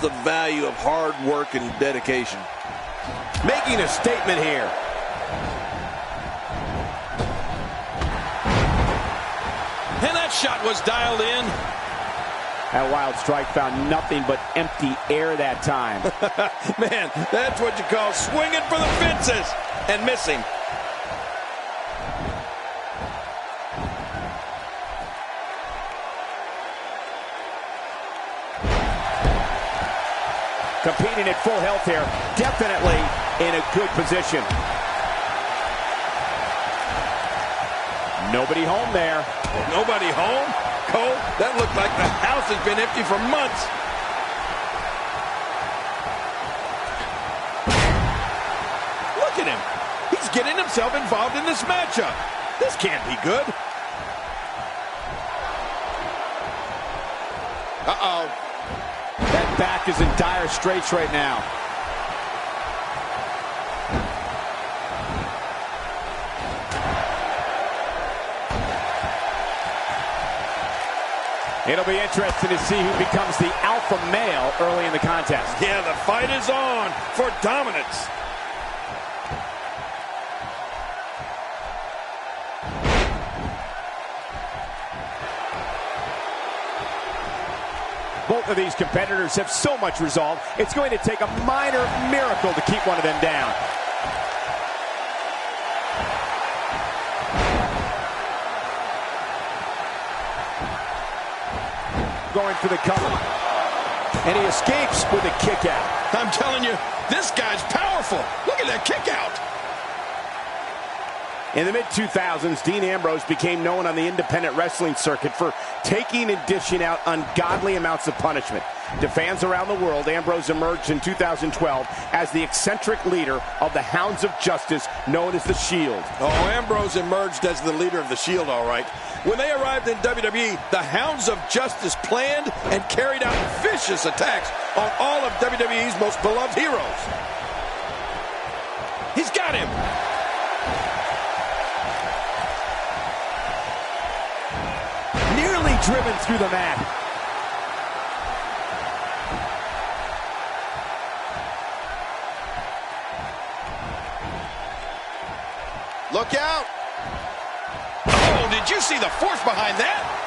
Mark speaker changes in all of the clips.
Speaker 1: The value of hard work and dedication.
Speaker 2: Making a statement here.
Speaker 1: And that shot was dialed in.
Speaker 2: That wild strike found nothing but empty air that time.
Speaker 1: Man, that's what you call swinging for the fences and missing.
Speaker 2: Competing at full health here, definitely in a good position. Nobody home there.
Speaker 1: Nobody home? Cole, that looked like the house has been empty for months. Look at him. He's getting himself involved in this matchup. This can't be good. Uh-oh.
Speaker 2: That back is in dire straits right now. It'll be interesting to see who becomes the alpha male early in the contest.
Speaker 1: Yeah, the fight is on for dominance.
Speaker 2: Both of these competitors have so much resolve, it's going to take a minor miracle to keep one of them down. Going for the cover. And he escapes with a kick out.
Speaker 1: I'm telling you, this guy's powerful. Look at that kick out.
Speaker 2: In the mid-2000s, Dean Ambrose became known on the independent wrestling circuit for taking and dishing out ungodly amounts of punishment. To fans around the world, Ambrose emerged in 2012 as the eccentric leader of the Hounds of Justice, known as The Shield.
Speaker 1: Oh, Ambrose emerged as the leader of The Shield, all right. When they arrived in WWE, the Hounds of Justice planned and carried out vicious attacks on all of WWE's most beloved heroes. He's got him.
Speaker 2: Nearly driven through the mat.
Speaker 1: Look out. Oh, did you see the force behind that?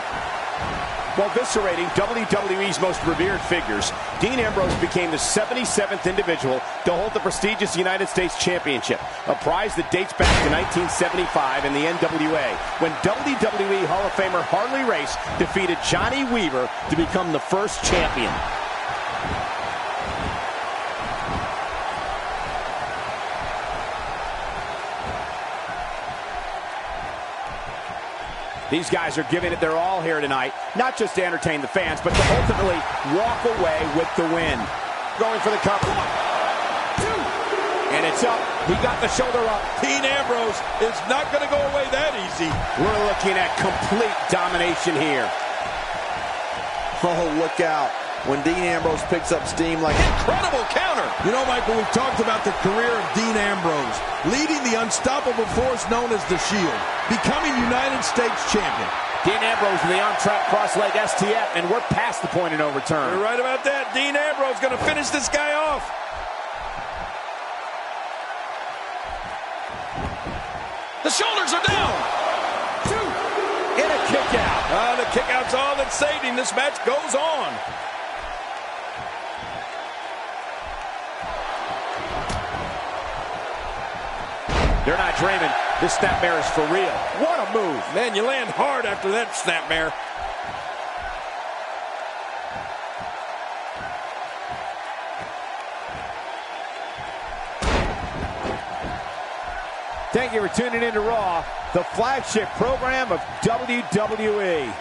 Speaker 2: While eviscerating WWE's most revered figures, Dean Ambrose became the 77th individual to hold the prestigious United States Championship, a prize that dates back to 1975 in the NWA, when WWE Hall of Famer Harley Race defeated Johnny Weaver to become the first champion. These guys are giving it their all here tonight, not just to entertain the fans, but to ultimately walk away with the win. Going for the cover. 1, 2. And it's up. He got the shoulder up.
Speaker 1: Dean Ambrose is not going to go away that easy.
Speaker 2: We're looking at complete domination here.
Speaker 1: Oh, look out. When Dean Ambrose picks up steam like incredible counter. You know, Michael, we've talked about the career of Dean Ambrose, leading the unstoppable force known as the Shield, becoming United States champion.
Speaker 2: Dean Ambrose with the on-track cross-leg STF, and we're past the point of no return.
Speaker 1: You're right about that. Dean Ambrose going to finish this guy off. The shoulders are down.
Speaker 2: 2. And a kick out.
Speaker 1: The kick out's all that saved him. This match goes on.
Speaker 2: They're not dreaming. This snapmare is for real. What a move.
Speaker 1: Man, you land hard after that snapmare.
Speaker 2: Thank you for tuning in to Raw, the flagship program of WWE.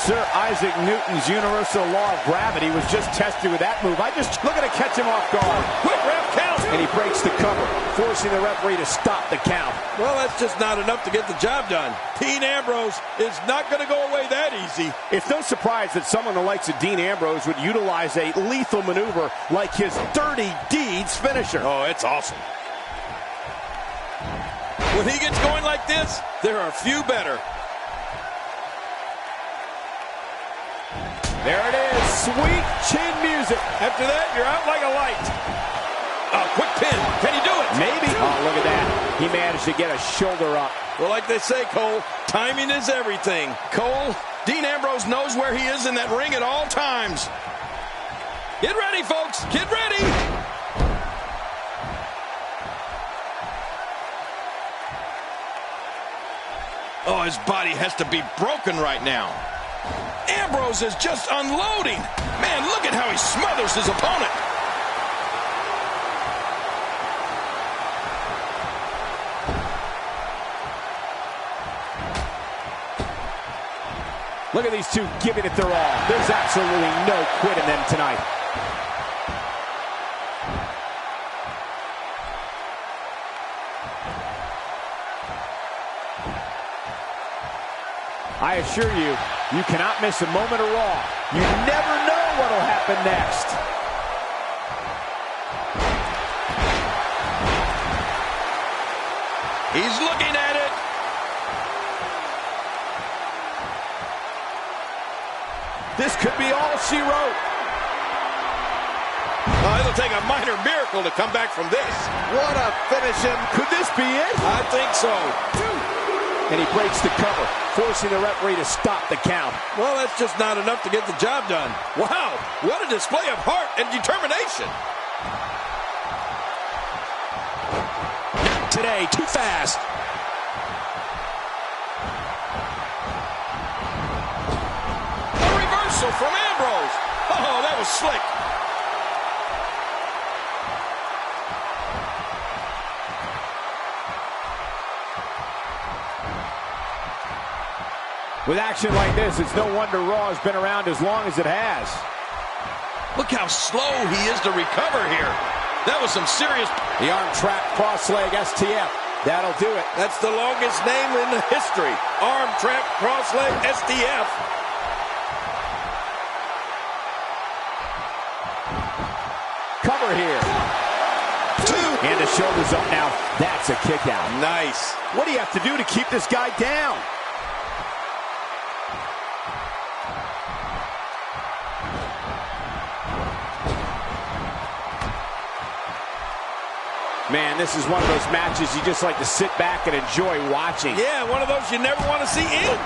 Speaker 2: Sir Isaac Newton's universal law of gravity was just tested with that move. I just look at to catch him off guard.
Speaker 1: Quick ref count.
Speaker 2: And he breaks the cover, forcing the referee to stop the count.
Speaker 1: Well, that's just not enough to get the job done. Dean Ambrose is not going to go away that easy.
Speaker 2: It's no surprise that someone the likes of Dean Ambrose would utilize a lethal maneuver like his Dirty Deeds finisher.
Speaker 1: Oh, it's awesome. When he gets going like this, there are few better.
Speaker 2: There it is, sweet chin music.
Speaker 1: After that, you're out like a light. Oh, quick pin. Can he do it?
Speaker 2: Maybe. Oh, look at that. He managed to get a shoulder up.
Speaker 1: Well, like they say, Cole, timing is everything. Cole, Dean Ambrose knows where he is in that ring at all times. Get ready, folks. Get ready. Oh, his body has to be broken right now. Ambrose is just unloading. Man, look at how he smothers his opponent.
Speaker 2: Look at these two giving it their all. There's absolutely no quit in them tonight. I assure you, you cannot miss a moment of Raw. You never know what'll happen next.
Speaker 1: He's looking at it.
Speaker 2: This could be all she wrote.
Speaker 1: Oh, it'll take a minor miracle to come back from this.
Speaker 2: What a finish him. Could this be it?
Speaker 1: I think so.
Speaker 2: And he breaks the cover, forcing the referee to stop the count.
Speaker 1: Well, that's just not enough to get the job done. Wow, what a display of heart and determination.
Speaker 2: Not today, too fast.
Speaker 1: A reversal from Ambrose. Oh, that was slick.
Speaker 2: With action like this, it's no wonder Raw has been around as long as it has.
Speaker 1: Look how slow he is to recover here. That was some serious...
Speaker 2: The arm trap cross-leg STF. That'll do it.
Speaker 1: That's the longest name in the history. Arm trap cross-leg STF.
Speaker 2: Cover here. 2. And the shoulder's up now. That's a kick out.
Speaker 1: Nice.
Speaker 2: What do you have to do to keep this guy down? Man, this is one of those matches you just like to sit back and enjoy watching.
Speaker 1: Yeah, one of those you never want to see end.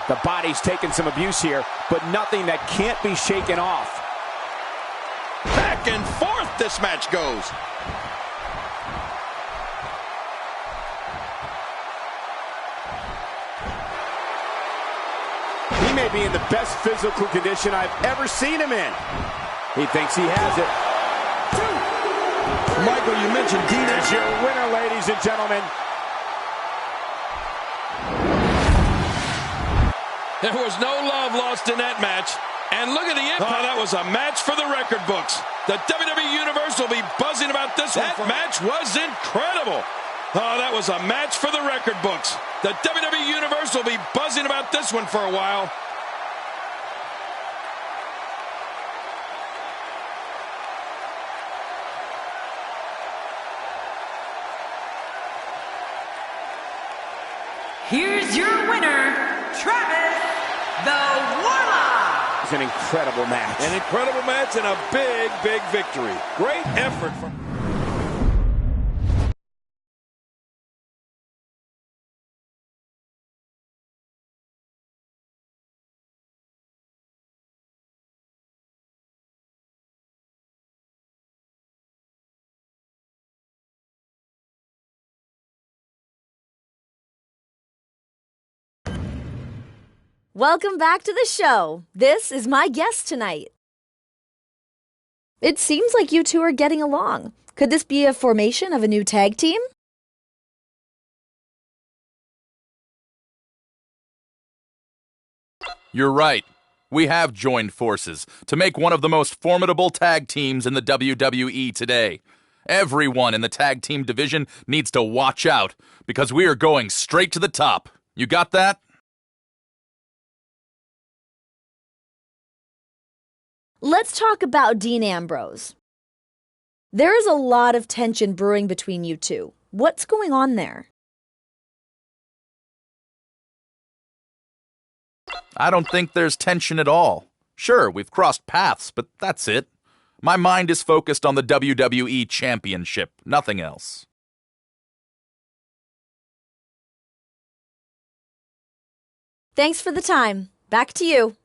Speaker 2: The body's taking some abuse here, but nothing that can't be shaken off.
Speaker 1: Back and forth this match goes.
Speaker 2: He may be in the best physical condition I've ever seen him in. He thinks he has it.
Speaker 1: Michael, you mentioned Dean
Speaker 2: as your winner, ladies and gentlemen.
Speaker 1: There was no love lost in that match. And look at the impact. Oh, that was a match for the record books. The WWE Universe will be buzzing about this one. That match was incredible. Oh, that was a match for the record books. The WWE Universe will be buzzing about this one for a while.
Speaker 3: Here's your winner, Travis the Warlock.
Speaker 2: It's an incredible match.
Speaker 1: An incredible match and a big, big victory. Great effort from...
Speaker 4: Welcome back to the show. This is my guest tonight. It seems like you two are getting along. Could this be a formation of a new tag team?
Speaker 5: You're right. We have joined forces to make one of the most formidable tag teams in the WWE today. Everyone in the tag team division needs to watch out because we are going straight to the top. You got that?
Speaker 4: Let's talk about Dean Ambrose. There is a lot of tension brewing between you two. What's going on there?
Speaker 5: I don't think there's tension at all. Sure, we've crossed paths, but that's it. My mind is focused on the WWE Championship, nothing else.
Speaker 4: Thanks for the time. Back to you.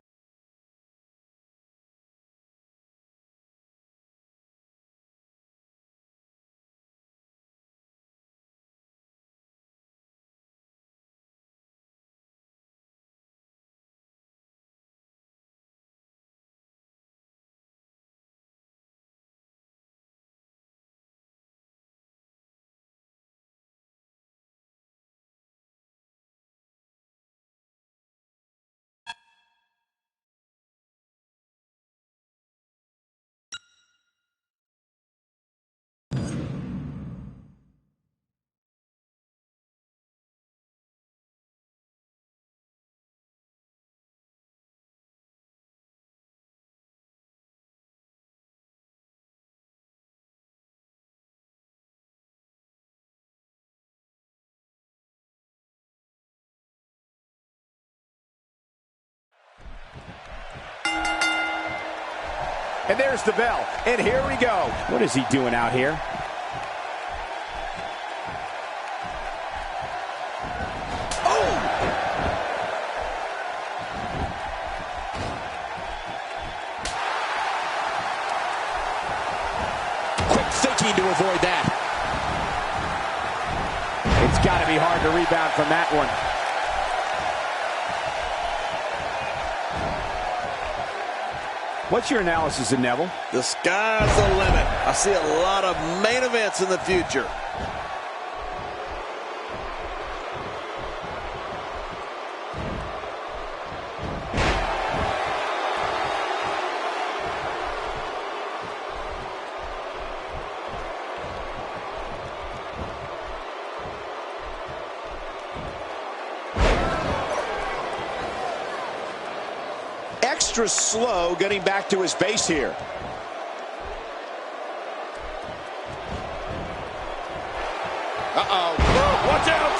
Speaker 2: And there's the bell. And here we go. What is he doing out here? Oh! Quick thinking to avoid that. It's got to be hard to rebound from that one. What's your analysis of Neville?
Speaker 1: The sky's the limit. I see a lot of main events in the future. Extra slow getting back to his base here. Uh-oh. Oh, watch out!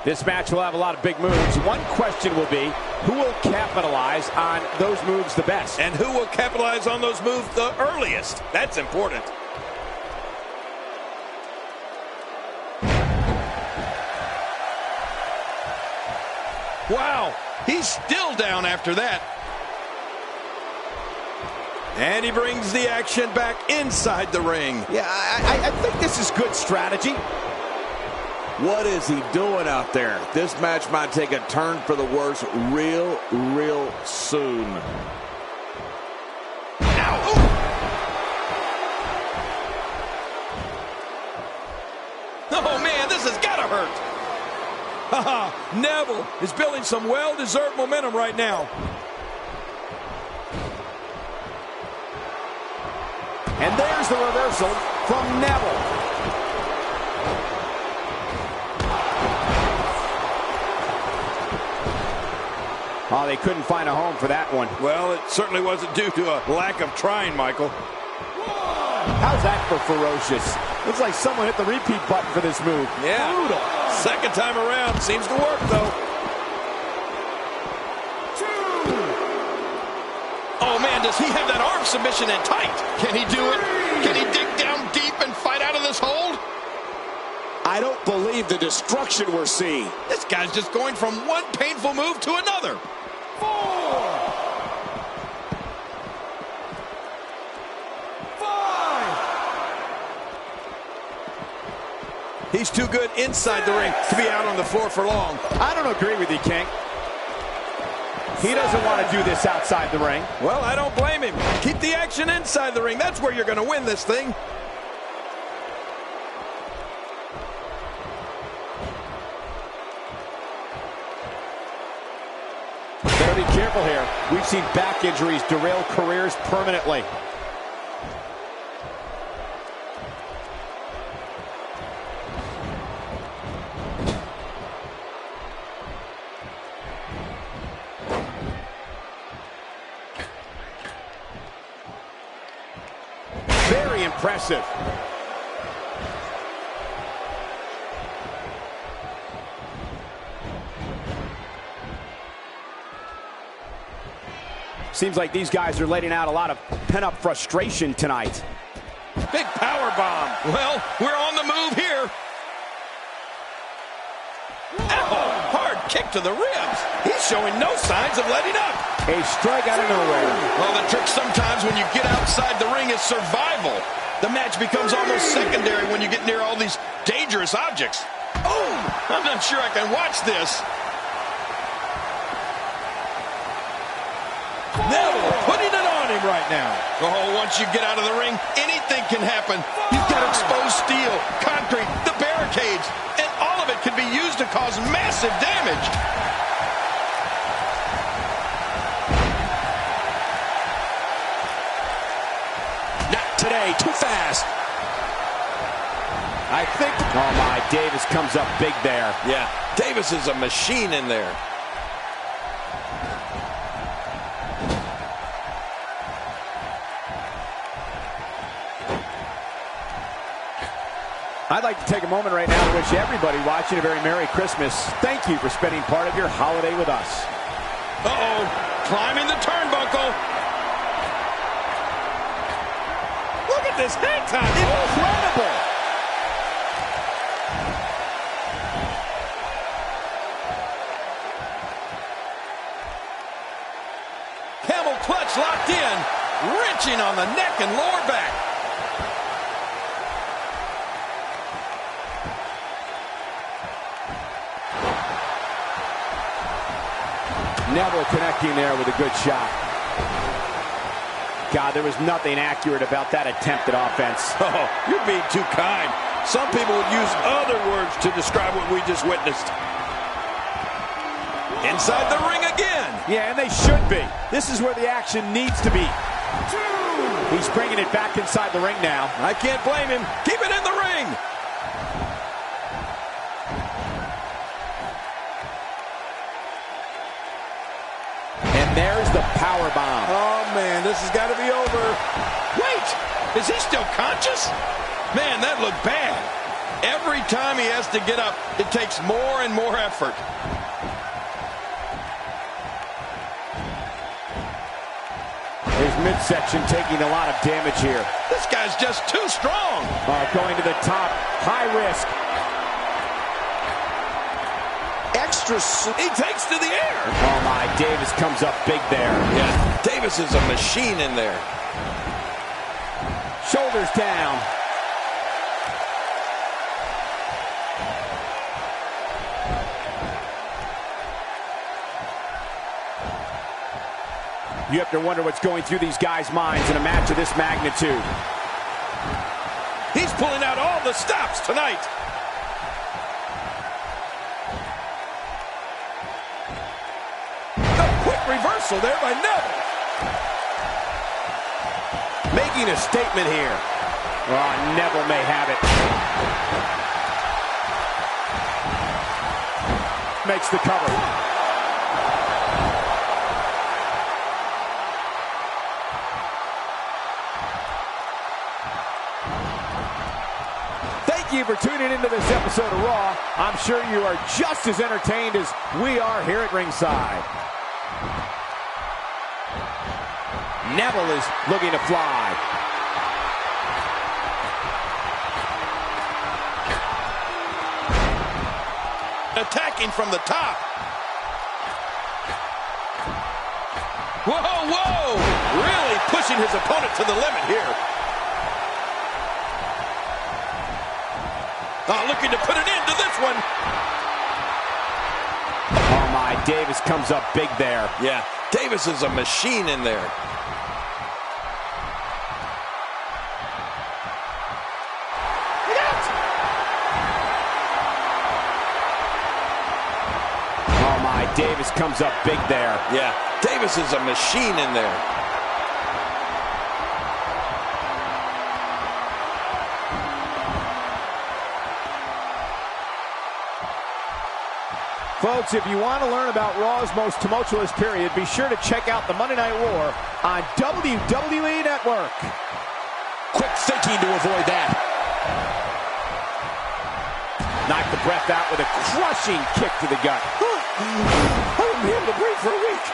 Speaker 2: This match will have a lot of big moves. One question will be, who will capitalize on those moves the best?
Speaker 1: And who will capitalize on those moves the earliest? That's important. Wow, he's still down after that. And he brings the action back inside the ring.
Speaker 2: Yeah, I think this is good strategy.
Speaker 1: What is he doing out there? This match might take a turn for the worse real soon. Ow! Oh, man, this has got to hurt. Neville is building some well-deserved momentum right now.
Speaker 2: And there's the reversal from Neville. Oh, they couldn't find a home for that one.
Speaker 1: Well, it certainly wasn't due to a lack of trying, Michael.
Speaker 2: How's that for ferocious? Looks like someone hit the repeat button for this move.
Speaker 1: Yeah.
Speaker 2: Brutal.
Speaker 1: Second time around. Seems to work, though. Oh, man, does he have that arm submission in tight? Can he do it? Can he dig down deep and fight out of this hold?
Speaker 2: I don't believe the destruction we're seeing.
Speaker 1: This guy's just going from one painful move to another.
Speaker 2: 4, 5.
Speaker 1: He's too good inside the ring to be out on the floor for long.
Speaker 2: I don't agree with you, King. He doesn't want to do this outside the ring.
Speaker 1: Well, I don't blame him. Keep the action inside the ring. That's where you're going to win this thing.
Speaker 2: Better be careful here. We've seen back injuries derail careers permanently. impressive. Seems like these guys are letting out a lot of pent-up frustration tonight.
Speaker 1: Big power bomb. Well, we're on the move here. Ow, hard kick to the ribs. He's showing no signs of letting up.
Speaker 2: A strike out of nowhere.
Speaker 1: Well, the trick sometimes when you get outside the ring is survival. The match becomes almost secondary when you get near all these dangerous objects. Oh, I'm not sure I can watch this. Neville putting it on him right now. Oh, once you get out of the ring, anything can happen. You've got exposed steel, concrete, the barricades, and all of it can be used to cause massive damage.
Speaker 2: Not today, too fast. I think, oh my, Davis comes up big there.
Speaker 1: Yeah, Davis is a machine in there.
Speaker 2: I'd like to take a moment right now to wish everybody watching a very Merry Christmas. Thank you for spending part of your holiday with us.
Speaker 1: Uh-oh, climbing the turnbuckle. Look at this hang time. Incredible. Camel clutch locked in, wrenching on the neck and lower back.
Speaker 2: Neville connecting there with a good shot. God, there was nothing accurate about that attempted offense.
Speaker 1: Oh, you're being too kind. Some people would use other words to describe what we just witnessed. Inside the ring again.
Speaker 2: Yeah, and they should be. This is where the action needs to be. He's bringing it back inside the ring now.
Speaker 1: I can't blame him. Keep it in the ring.
Speaker 2: There's the power bomb.
Speaker 1: Oh, man, this has got to be over. Wait, is he still conscious? Man, that looked bad. Every time he has to get up, it takes more and more effort.
Speaker 2: His midsection taking a lot of damage here.
Speaker 1: This guy's just too strong.
Speaker 2: Going to the top, high risk.
Speaker 1: He takes to the air.
Speaker 2: Oh my, Davis comes up big there.
Speaker 1: Yeah, Davis is a machine in there.
Speaker 2: Shoulders down. You have to wonder what's going through these guys' minds in a match of this magnitude.
Speaker 1: He's pulling out all the stops tonight. Reversal there by Neville.
Speaker 2: Making a statement here. Oh, Neville may have it. Makes the cover. Thank you for tuning into this episode of Raw. I'm sure you are just as entertained as we are here at ringside. Neville is looking to fly.
Speaker 1: Attacking from the top. Whoa, whoa! Really pushing his opponent to the limit here. Looking to put an end to this one.
Speaker 2: Oh my, Davis comes up big there.
Speaker 1: Yeah, Davis is a machine in there.
Speaker 2: Davis comes up big there.
Speaker 1: Yeah, Davis is a machine in there.
Speaker 2: Folks, if you want to learn about Raw's most tumultuous period, be sure to check out the Monday Night War on WWE Network. Quick thinking to avoid that. Knocked the breath out with a crushing kick to the gut. I won't be able to breathe for a week.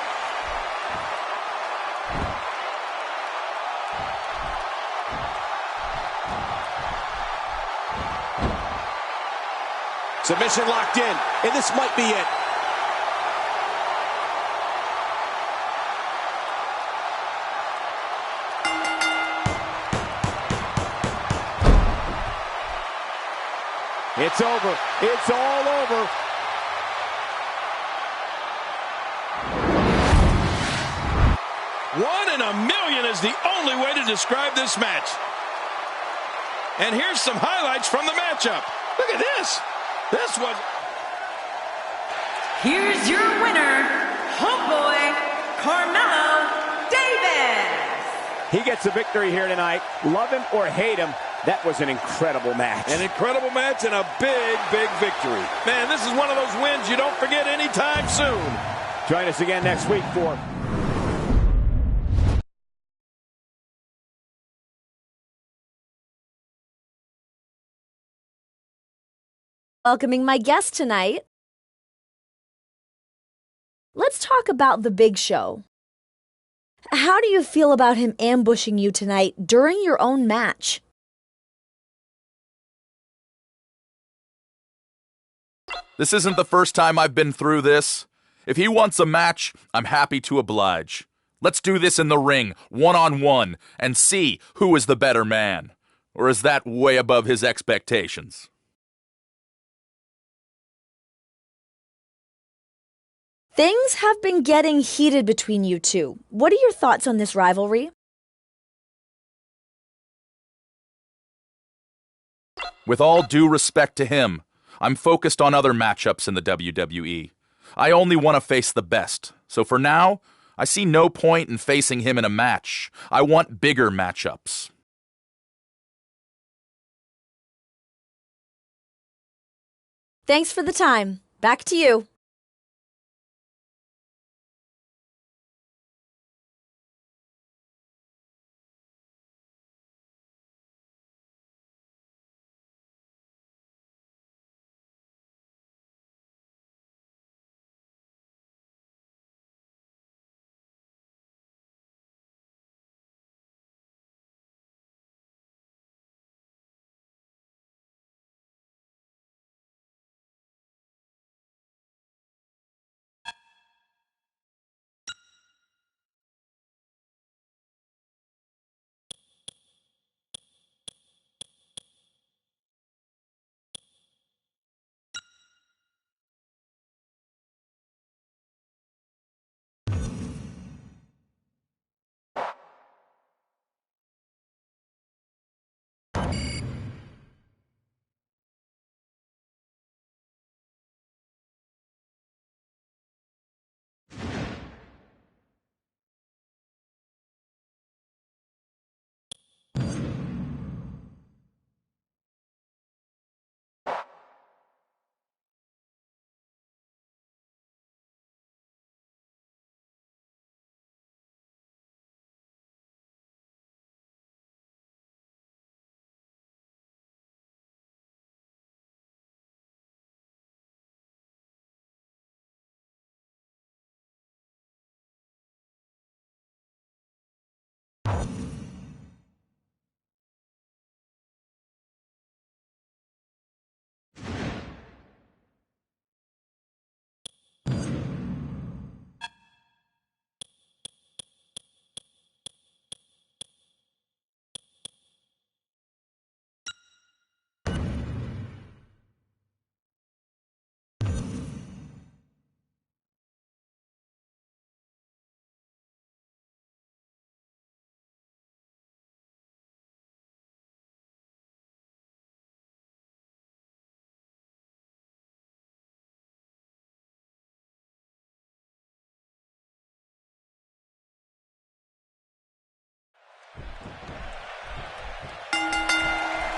Speaker 2: Submission locked in, and this might be it. It's over. It's all over.
Speaker 1: One in a million is the only way to describe this match. And here's some highlights from the matchup. Look at this. This was...
Speaker 3: Here's your winner, homeboy, Carmelo Davis.
Speaker 2: He gets a victory here tonight. Love him or hate him, that was an incredible match.
Speaker 1: An incredible match and a big, big victory. Man, this is one of those wins you don't forget anytime soon.
Speaker 2: Join us again next week for...
Speaker 4: Welcoming my guest tonight. Let's talk about the Big Show. How do you feel about him ambushing you tonight during your own match?
Speaker 5: This isn't the first time I've been through this. If he wants a match, I'm happy to oblige. Let's do this in the ring, one-on-one, and see who is the better man. Or is that way above his expectations?
Speaker 4: Things have been getting heated between you two. What are your thoughts on this rivalry?
Speaker 5: With all due respect to him, I'm focused on other matchups in the WWE. I only want to face the best, so for now, I see no point in facing him in a match. I want bigger matchups.
Speaker 4: Thanks for the time. Back to you.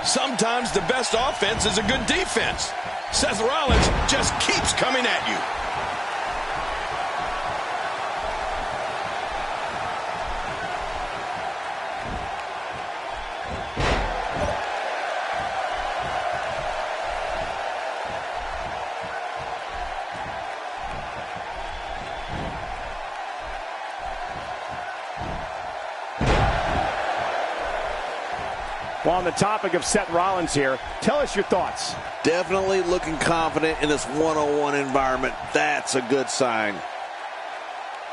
Speaker 1: Sometimes the best offense is a good defense. Seth Rollins just keeps coming at you.
Speaker 2: Well, on the topic of Seth Rollins here, tell us your thoughts.
Speaker 1: Definitely looking confident in this one-on-one environment. That's a good sign.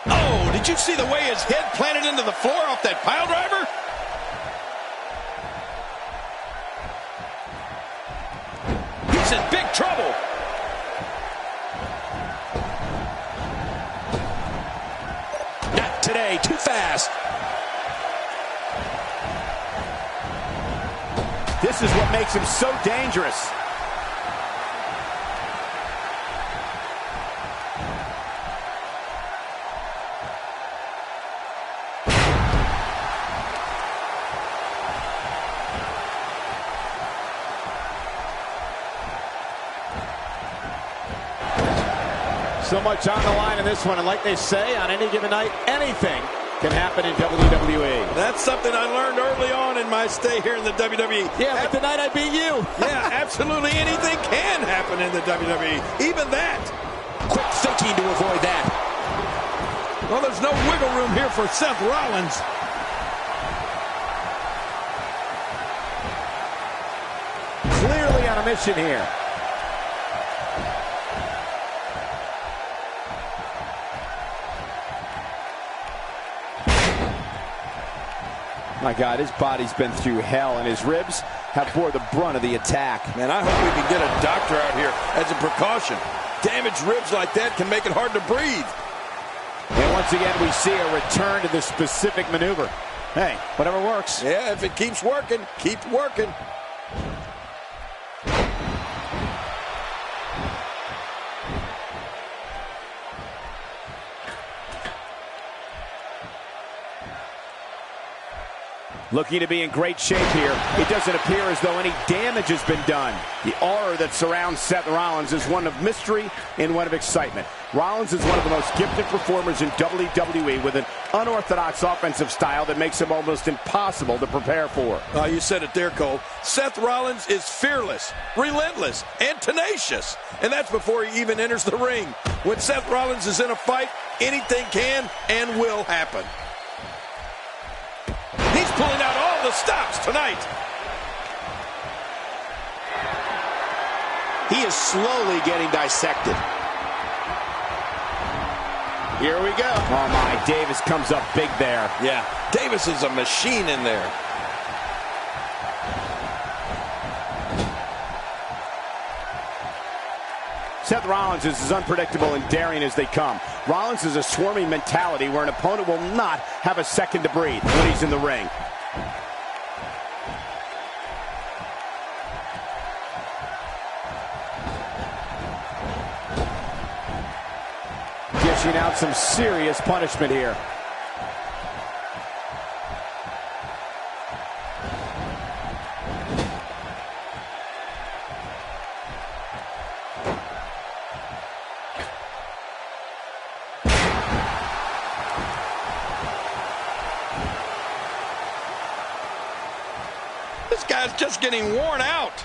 Speaker 6: Oh, did you see the way his head planted into the floor off that pile driver? He's in big trouble. Not today, too fast.
Speaker 2: This is what makes him so dangerous. So much on the line in this one, and like they say, on any given night, anything can happen in WWE.
Speaker 1: That's something I learned early on in my stay here in the WWE.
Speaker 2: Yeah, like the night I beat you.
Speaker 1: Yeah, absolutely anything can happen in the WWE. Even that.
Speaker 6: Quick thinking to avoid that.
Speaker 1: Well, there's no wiggle room here for Seth Rollins.
Speaker 2: Clearly on a mission here. My God, his body's been through hell, and his ribs have bore the brunt of the attack.
Speaker 1: Man, I hope we can get a doctor out here as a precaution. Damaged ribs like that can make it hard to breathe.
Speaker 2: And once again, we see a return to the specific maneuver. Hey, whatever works.
Speaker 1: Yeah, if it keeps working, keep working.
Speaker 2: Looking to be in great shape here. It doesn't appear as though any damage has been done. The aura that surrounds Seth Rollins is one of mystery and one of excitement. Rollins is one of the most gifted performers in WWE with an unorthodox offensive style that makes him almost impossible to prepare for.
Speaker 1: You said it there, Cole. Seth Rollins is fearless, relentless, and tenacious. And that's before he even enters the ring. When Seth Rollins is in a fight, anything can and will happen. He's pulling out all the stops tonight.
Speaker 6: He is slowly getting dissected.
Speaker 2: Here we go. Oh my, Davis comes up big there.
Speaker 1: Yeah, Davis is a machine in there.
Speaker 2: Seth Rollins is as unpredictable and daring as they come. Rollins is a swarming mentality where an opponent will not have a second to breathe when he's in the ring. Dishing out some serious punishment here.
Speaker 1: This guy's just getting worn out.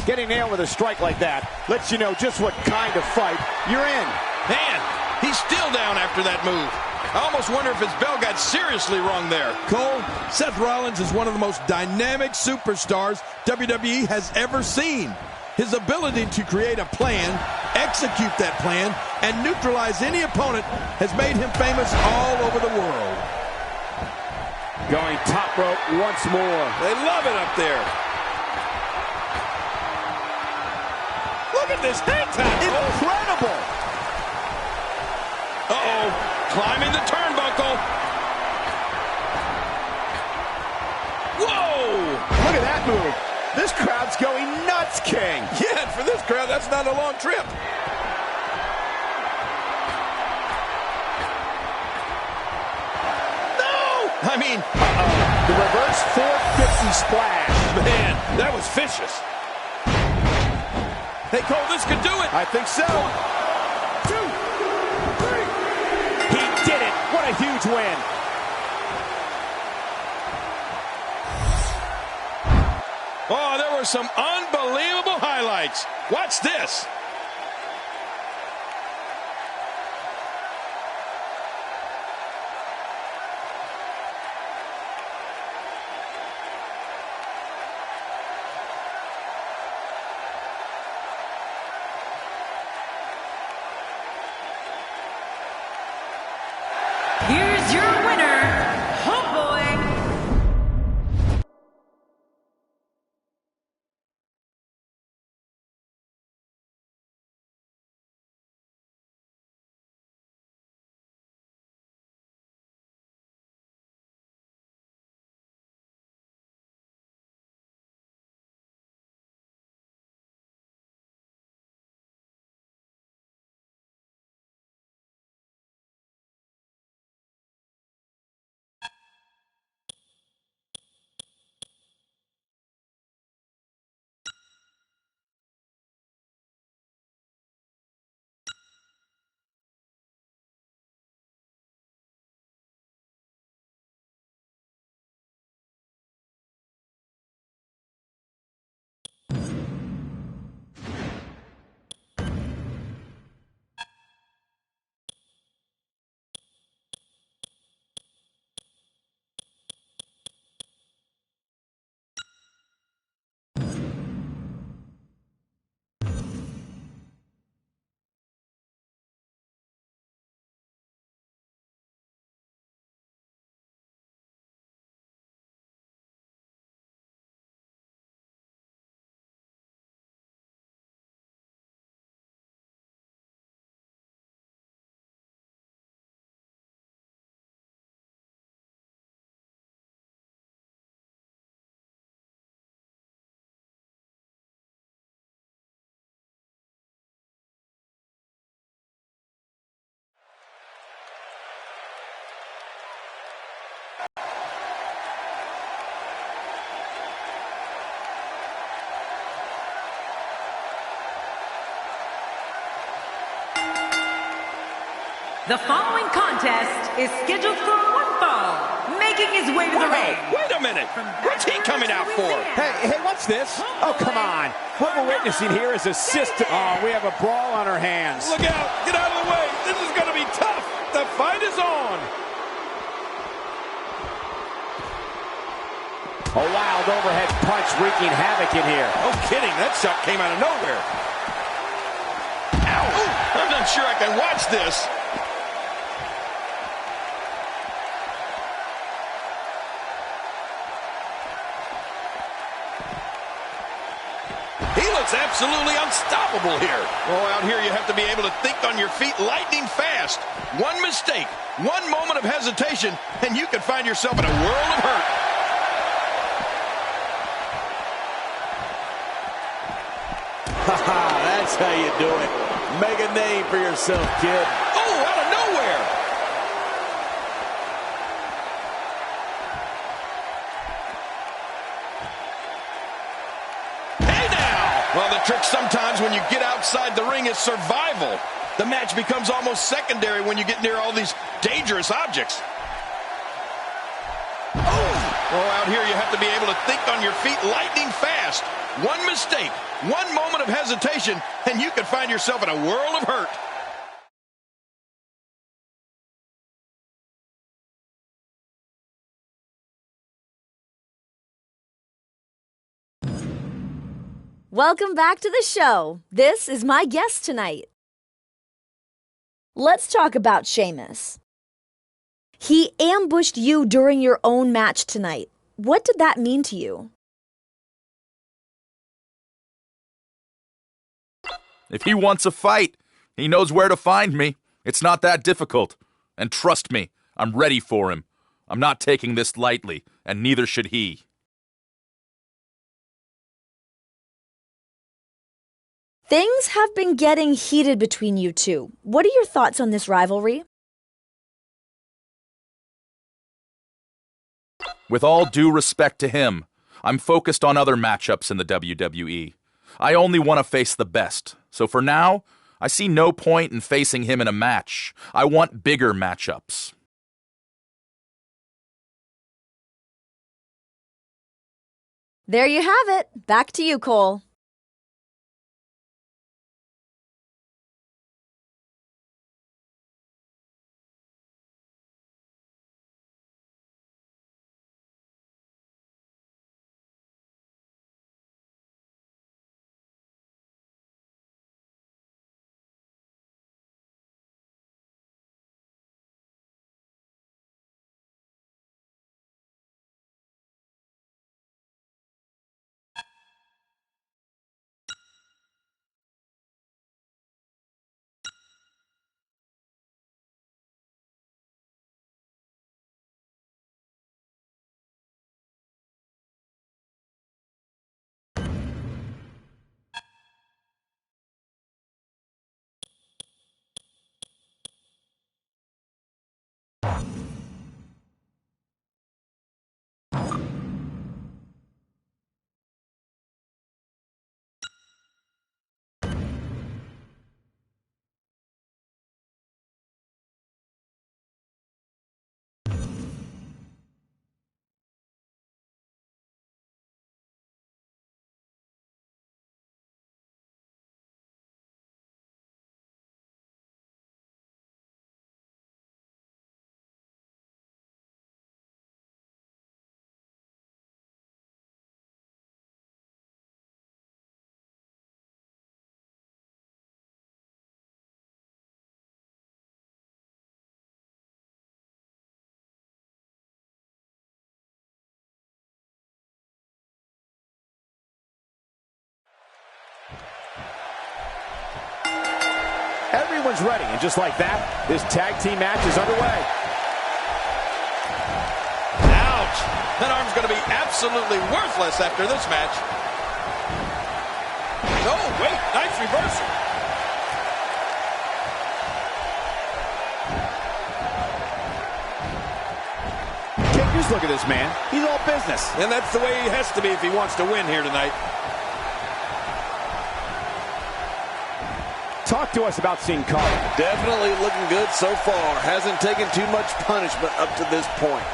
Speaker 2: Getting nailed with a strike like that lets you know just what kind of fight you're in.
Speaker 1: Man, he's still down after that move. I almost wonder if his bell got seriously wrong there. Cole, Seth Rollins is one of the most dynamic superstars WWE has ever seen. His ability to create a plan, execute that plan, and neutralize any opponent has made him famous all over the world.
Speaker 2: Going top rope once more.
Speaker 1: They love it up there. Look at this hang time.
Speaker 2: Incredible.
Speaker 1: Uh-oh. Climbing the turnbuckle. Whoa.
Speaker 2: Look at that move. This crowd's going nuts, King.
Speaker 1: Yeah, and for this crowd, that's not a long trip. I mean,
Speaker 2: the reverse 450 splash.
Speaker 1: Man, that was vicious. Hey, Cole, this could do it.
Speaker 2: I think so. 1, 2, 3. He did it. What a huge win.
Speaker 1: Oh, there were some unbelievable highlights. Watch this.
Speaker 3: The following contest is scheduled for one fall. Making his way to the ring.
Speaker 6: Wait a minute. What's he coming out for?
Speaker 2: Hey, what's this? Oh, come on. What we're witnessing here is a system. Oh, we have a brawl on our hands.
Speaker 6: Look out. Get out of the way. This is going to be tough. The fight is on.
Speaker 2: A wild overhead punch wreaking havoc in here.
Speaker 6: No kidding. That shot came out of nowhere. Ow. Ooh, I'm not sure I can watch this. He looks absolutely unstoppable here. Oh, out here you have to be able to think on your feet lightning fast. One mistake, one moment of hesitation, and you can find yourself in a world of hurt.
Speaker 1: That's how you do it. Make a name for yourself, kid.
Speaker 6: Oh, out of nowhere. Well, the trick sometimes when you get outside the ring is survival. The match becomes almost secondary when you get near all these dangerous objects. Oh, out here you have to be able to think on your feet lightning fast. One mistake, one moment of hesitation, and you can find yourself in a world of hurt.
Speaker 4: Welcome back to the show. This is my guest tonight. Let's talk about Sheamus. He ambushed you during your own match tonight. What did that mean to you?
Speaker 5: If he wants a fight, he knows where to find me. It's not that difficult. And trust me, I'm ready for him. I'm not taking this lightly, and neither should he.
Speaker 4: Things have been getting heated between you two. What are your thoughts on this rivalry?
Speaker 5: With all due respect to him, I'm focused on other matchups in the WWE. I only want to face the best, so for now, I see no point in facing him in a match. I want bigger matchups.
Speaker 4: There you have it. Back to you, Cole.
Speaker 2: Everyone's ready, and just like that, this tag team match is underway.
Speaker 6: Ouch! That arm's going to be absolutely worthless after this match. Oh, wait, nice reversal.
Speaker 2: Just look at this man. He's all business.
Speaker 6: And that's the way he has to be if he wants to win here tonight.
Speaker 2: talk to us about Sin Cara.
Speaker 1: Definitely looking good so far. Hasn't taken too much punishment up to this point.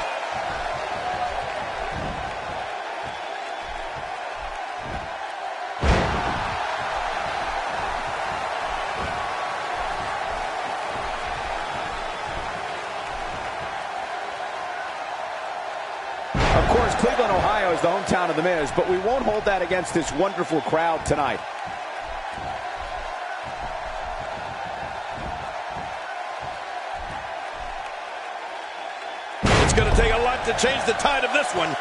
Speaker 2: Of course, Cleveland, Ohio is the hometown of The Miz, but we won't hold that against this wonderful crowd tonight.
Speaker 6: It's going to take a lot to change the tide of this one.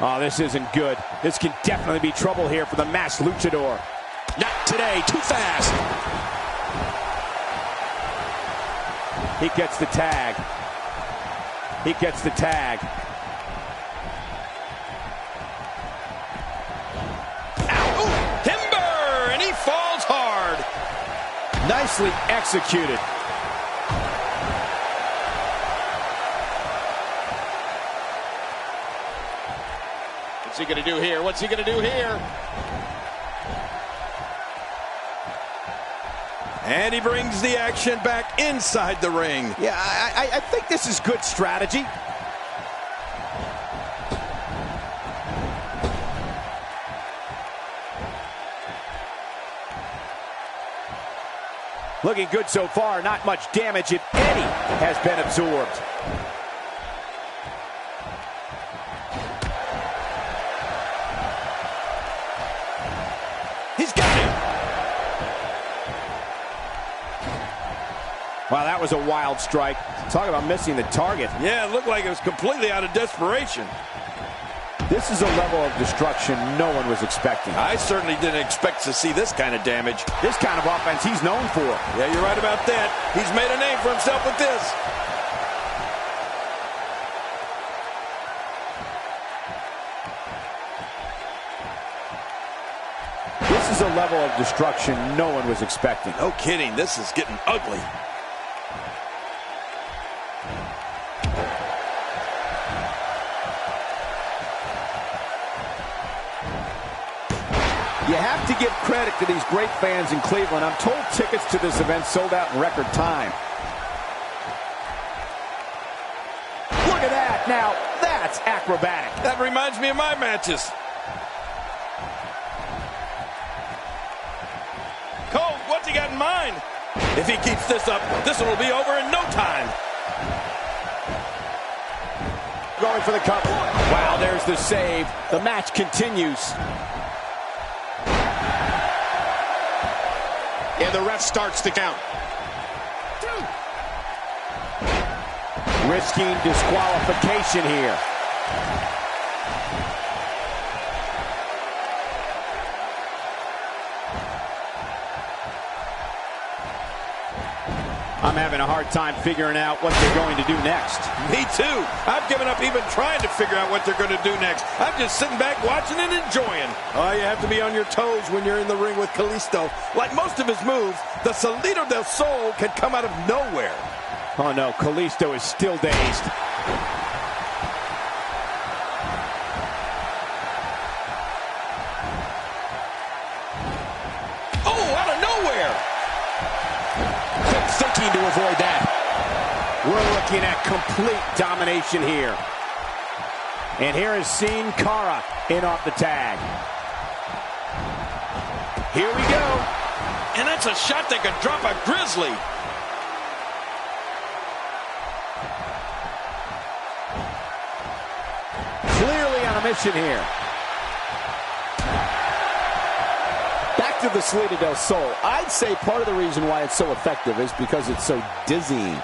Speaker 2: Oh, this isn't good. This can definitely be trouble here for the masked luchador.
Speaker 6: Not today, too fast.
Speaker 2: He gets the tag. He gets the tag.
Speaker 6: Ow! Ooh, timber! And he falls hard.
Speaker 2: Nicely executed.
Speaker 6: What's he going to do here? What's he going to do here? And he brings the action back inside the ring.
Speaker 2: Yeah, I think this is good strategy. Looking good so far. Not much damage, if any, has been absorbed.
Speaker 6: He's got him.
Speaker 2: Wow, that was a wild strike. Talk about missing the target.
Speaker 6: Yeah, it looked like it was completely out of desperation.
Speaker 2: This is a level of destruction no one was expecting.
Speaker 6: I certainly didn't expect to see this kind of damage.
Speaker 2: This kind of offense he's known for.
Speaker 6: Yeah, you're right about that. He's made a name for himself with this.
Speaker 2: This is a level of destruction no one was expecting.
Speaker 6: No kidding, this is getting ugly.
Speaker 2: You have to give credit to these great fans in Cleveland. I'm told tickets to this event sold out in record time. Look at that. Now, that's acrobatic.
Speaker 6: That reminds me of my matches. Cole, what's he got in mind? If he keeps this up, this one will be over in no time.
Speaker 2: Going for the cover. Wow, there's the save. The match continues.
Speaker 6: And the ref starts to count.
Speaker 2: Risking disqualification here. I'm having a hard time figuring out what they're going to do next.
Speaker 6: Me too. I've given up even trying to figure out what they're going to do next. I'm just sitting back watching and enjoying. Oh, you have to be on your toes when you're in the ring with Kalisto. Like most of his moves, the Salito del Sol can come out of nowhere.
Speaker 2: Oh no, Kalisto is still dazed.
Speaker 6: Oh, out of nowhere.
Speaker 2: Thinking to avoid that. We're looking at complete domination here. And here is Sin Cara in off the tag. Here we go.
Speaker 6: And that's a shot that could drop a grizzly.
Speaker 2: Clearly on a mission here. Back to the Salito del Sol. I'd say part of the reason why it's so effective is because it's so dizzying.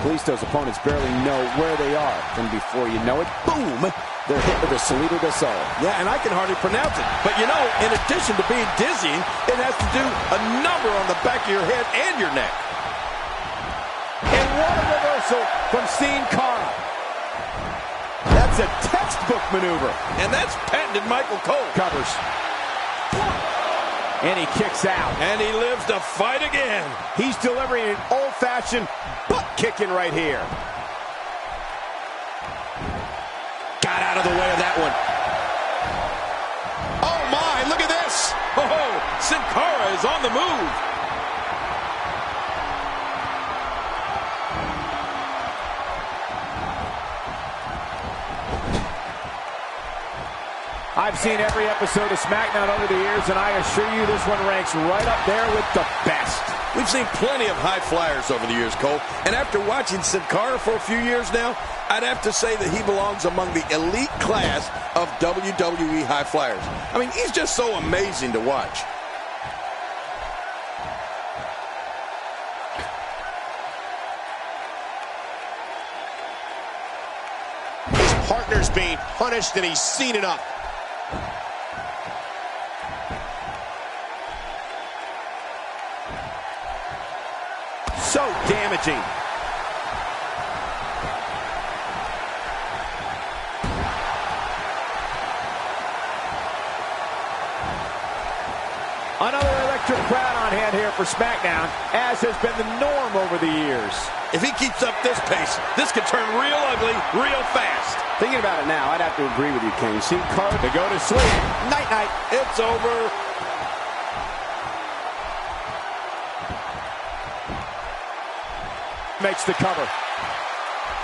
Speaker 2: Kalisto's opponents barely know where they are. Then before you know it, boom, they're hit with the Salito del Sol.
Speaker 6: Yeah, and I can hardly pronounce it. But you know, in addition to being dizzying, it has to do a number on the back of your head and your neck.
Speaker 2: And what a reversal from Sin Cara. That's a textbook maneuver.
Speaker 6: And that's patented Michael Cole.
Speaker 2: Covers. And he kicks out.
Speaker 6: And he lives to fight again.
Speaker 2: He's delivering an old-fashioned butt kicking right here.
Speaker 6: Got
Speaker 2: got out of the way of that one. Oh my, look at this.
Speaker 1: Oh, Sin Cara is on the move.
Speaker 2: I've seen every episode of SmackDown over the years, and I assure you this one ranks right up there with the best.
Speaker 1: We've seen plenty of high flyers over the years, Cole. And after watching Sin Cara for a few years now, I'd have to say that he belongs among the elite class of WWE high flyers. I mean, he's just so amazing to watch.
Speaker 2: His partner's being punished, and he's seen enough. So damaging. Another electric crowd on hand here for SmackDown, as has been the norm over the years.
Speaker 1: If he keeps up this pace, this could turn real ugly real fast.
Speaker 2: Thinking about it now, I'd have to agree with you, Ken. You see Cara to go to sleep. Night-night.
Speaker 1: It's over.
Speaker 2: Makes the cover.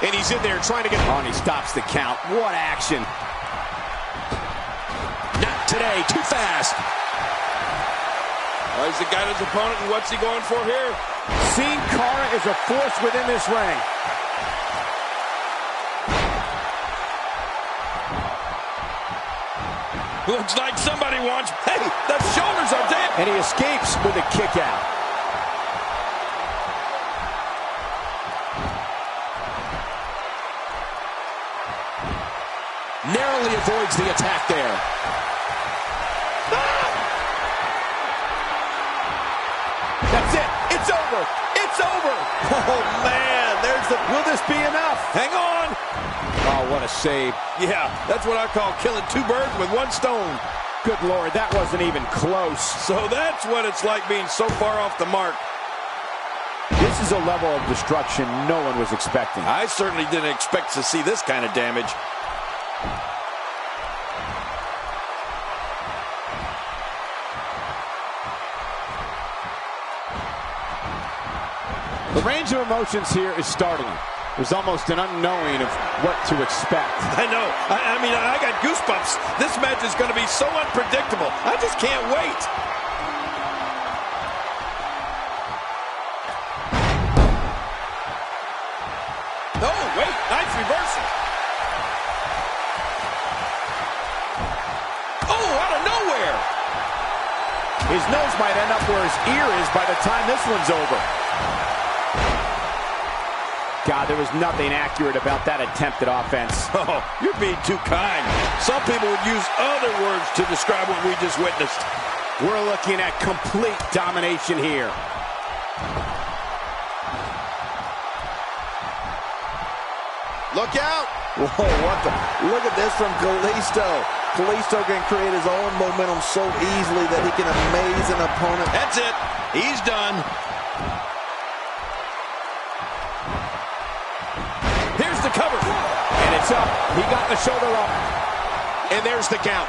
Speaker 2: And he's in there trying to get... Oh, and he stops the count. What action. Not today. Too fast.
Speaker 1: Well, he's got his opponent, and what's he going for here?
Speaker 2: Sin Cara is a force within this ring.
Speaker 1: Looks like somebody wants... Hey, the shoulders are down.
Speaker 2: And he escapes with a kick out. Narrowly avoids the attack there. Ah! That's it. It's over. It's over.
Speaker 1: Oh, man. There's the...
Speaker 2: Will this be enough?
Speaker 1: Hang on.
Speaker 2: Oh, what a save.
Speaker 1: Yeah, that's what I call killing two birds with one stone.
Speaker 2: Good Lord, that wasn't even close.
Speaker 1: So that's what it's like being so far off the mark.
Speaker 2: This is a level of destruction no one was expecting.
Speaker 1: I certainly didn't expect to see this kind of damage.
Speaker 2: The range of emotions here is startling. There's almost an unknowing of what to expect.
Speaker 1: I know. I mean, I got goosebumps. This match is going to be so unpredictable. I just can't wait. Oh, wait. Nice reversal. Oh, out of nowhere.
Speaker 2: His nose might end up where his ear is by the time this one's over. God, there was nothing accurate about that attempted offense.
Speaker 1: Oh, you're being too kind. Some people would use other words to describe what we just witnessed.
Speaker 2: We're looking at complete domination here.
Speaker 1: Look out! Whoa, what the? Look at this from Kalisto. Kalisto can create his own momentum so easily that he can amaze an opponent. That's it. He's done. Here's the cover.
Speaker 2: And it's up. He got the shoulder up. And there's the count.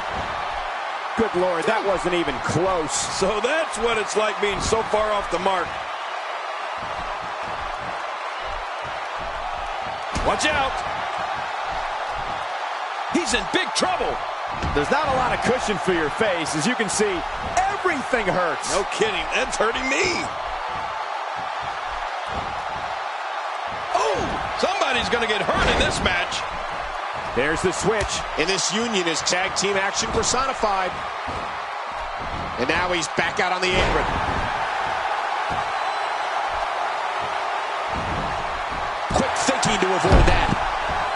Speaker 2: Good Lord, that wasn't even close.
Speaker 1: So that's what it's like being so far off the mark. Watch out. He's in big trouble.
Speaker 2: There's not a lot of cushion for your face. As you can see, everything hurts.
Speaker 1: No kidding. That's hurting me. Oh, somebody's going to get hurt in this match.
Speaker 2: There's the switch. And this union is tag team action personified. And now he's back out on the apron. Quick thinking to avoid that.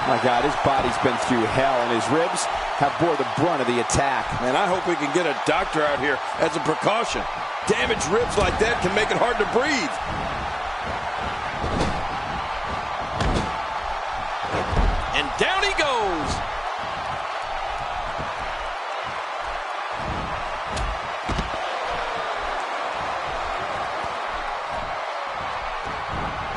Speaker 2: My God, his body's been through hell, and his ribs have bore the brunt of the attack.
Speaker 1: Man, I hope we can get a doctor out here as a precaution. Damaged ribs like that can make it hard to breathe. And down he goes.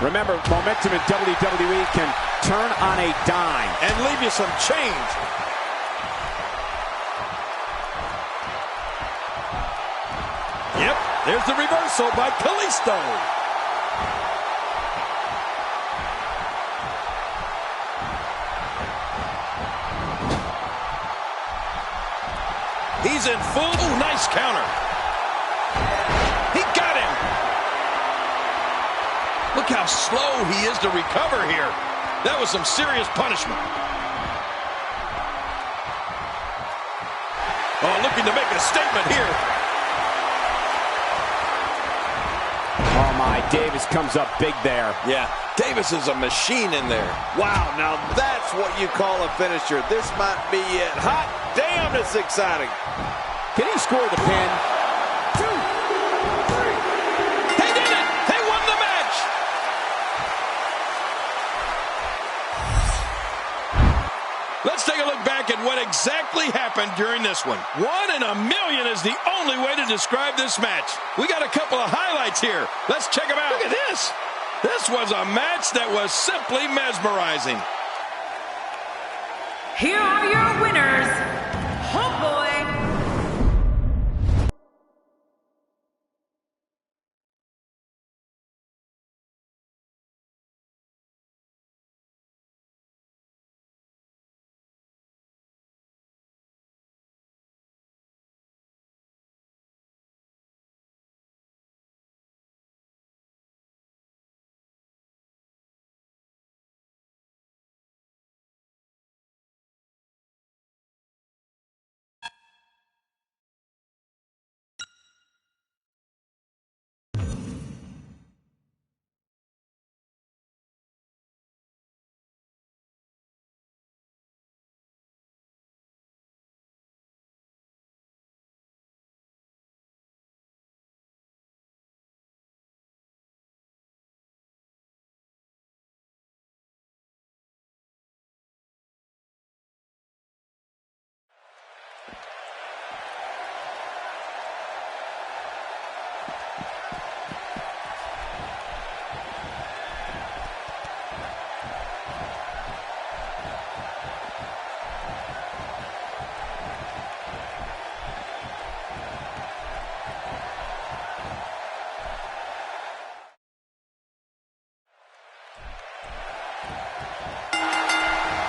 Speaker 2: Remember, momentum in WWE can turn on a dime.
Speaker 1: And leave you some change. Yep, there's the reversal by Kalisto. He's in full. Ooh, nice counter. He got him. Look how slow he is to recover here. That was some serious punishment. Oh, looking to make a statement here.
Speaker 2: Oh, my. Davis comes up big there.
Speaker 1: Yeah, Davis is a machine in there. Wow, now that's what you call a finisher. This might be it. Hot damn, it's exciting.
Speaker 2: Can he score the pin?
Speaker 1: 2, 3. They did it! They won the match! Let's take a look back at what exactly happened during this one. 1 in a million is the only way to describe this match. We got a couple of highlights here. Let's check them out. Look at this. This was a match that was simply mesmerizing.
Speaker 3: Here are your winners, Homeboy.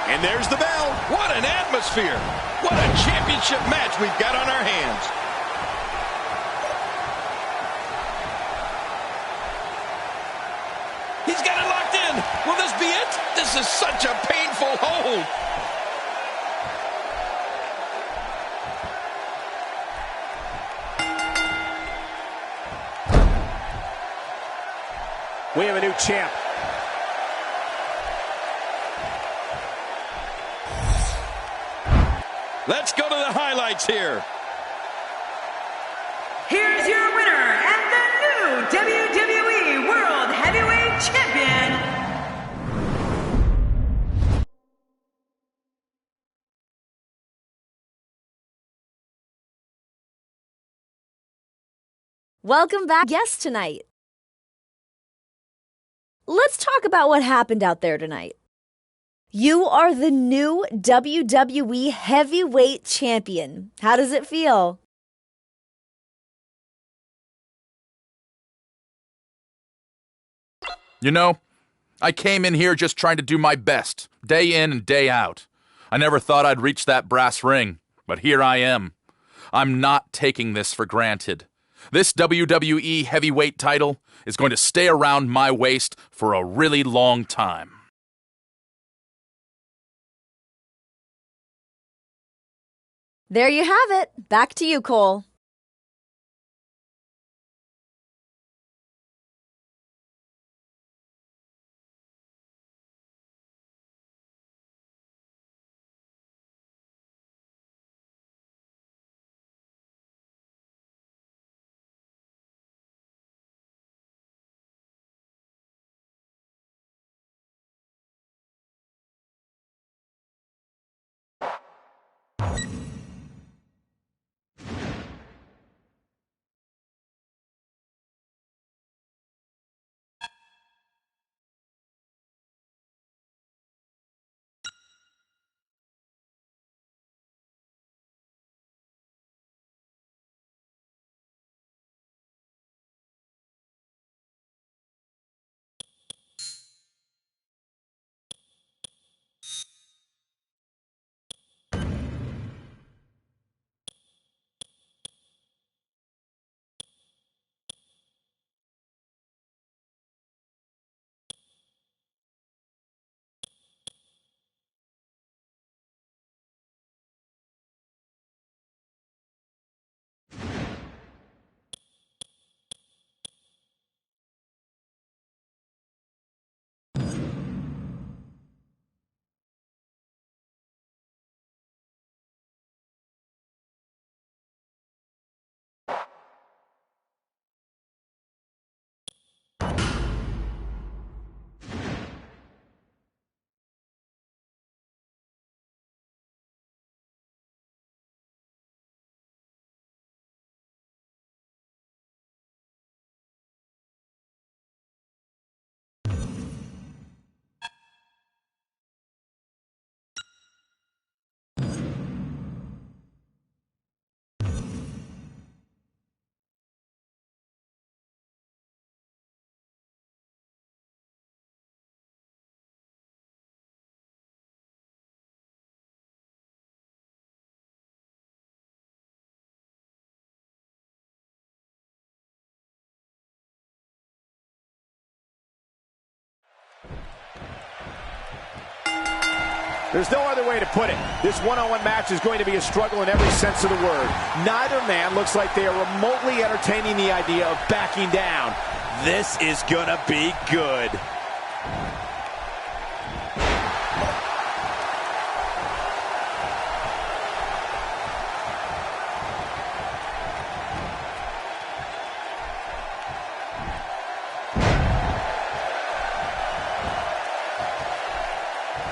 Speaker 6: And there's the bell. What an atmosphere. What a championship match we've got on our hands. He's got it locked in. Will this be it? This is such a painful hold.
Speaker 2: We have a new champ.
Speaker 6: Let's go to the highlights here.
Speaker 3: Here's your winner and the new WWE World Heavyweight Champion,
Speaker 4: Welcome back, guest tonight. Let's talk about what happened out there tonight. You are the new WWE Heavyweight Champion. How does it feel?
Speaker 5: You know, I came in here just trying to do my best, day in and day out. I never thought I'd reach that brass ring, but here I am. I'm not taking this for granted. This WWE Heavyweight title is going to stay around my waist for a really long time.
Speaker 4: There you have it. Back to you, Cole.
Speaker 2: There's no other way to put it. This one-on-one match is going to be a struggle in every sense of the word. Neither man looks like they are remotely entertaining the idea of backing down. This is gonna be good.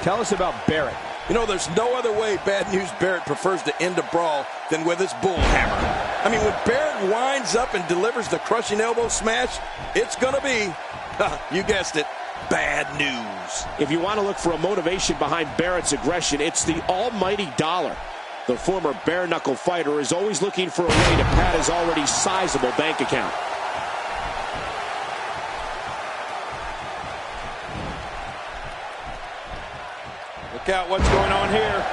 Speaker 2: Tell us about Barrett.
Speaker 1: You know, there's no other way Bad News Barrett prefers to end a brawl than with his bull hammer. I mean, when Barrett winds up and delivers the crushing elbow smash, it's going to be, you guessed it, bad news.
Speaker 2: If you want to look for a motivation behind Barrett's aggression, it's the almighty dollar. The former bare-knuckle fighter is always looking for a way to pad his already sizable bank account.
Speaker 1: Look out what's going on here.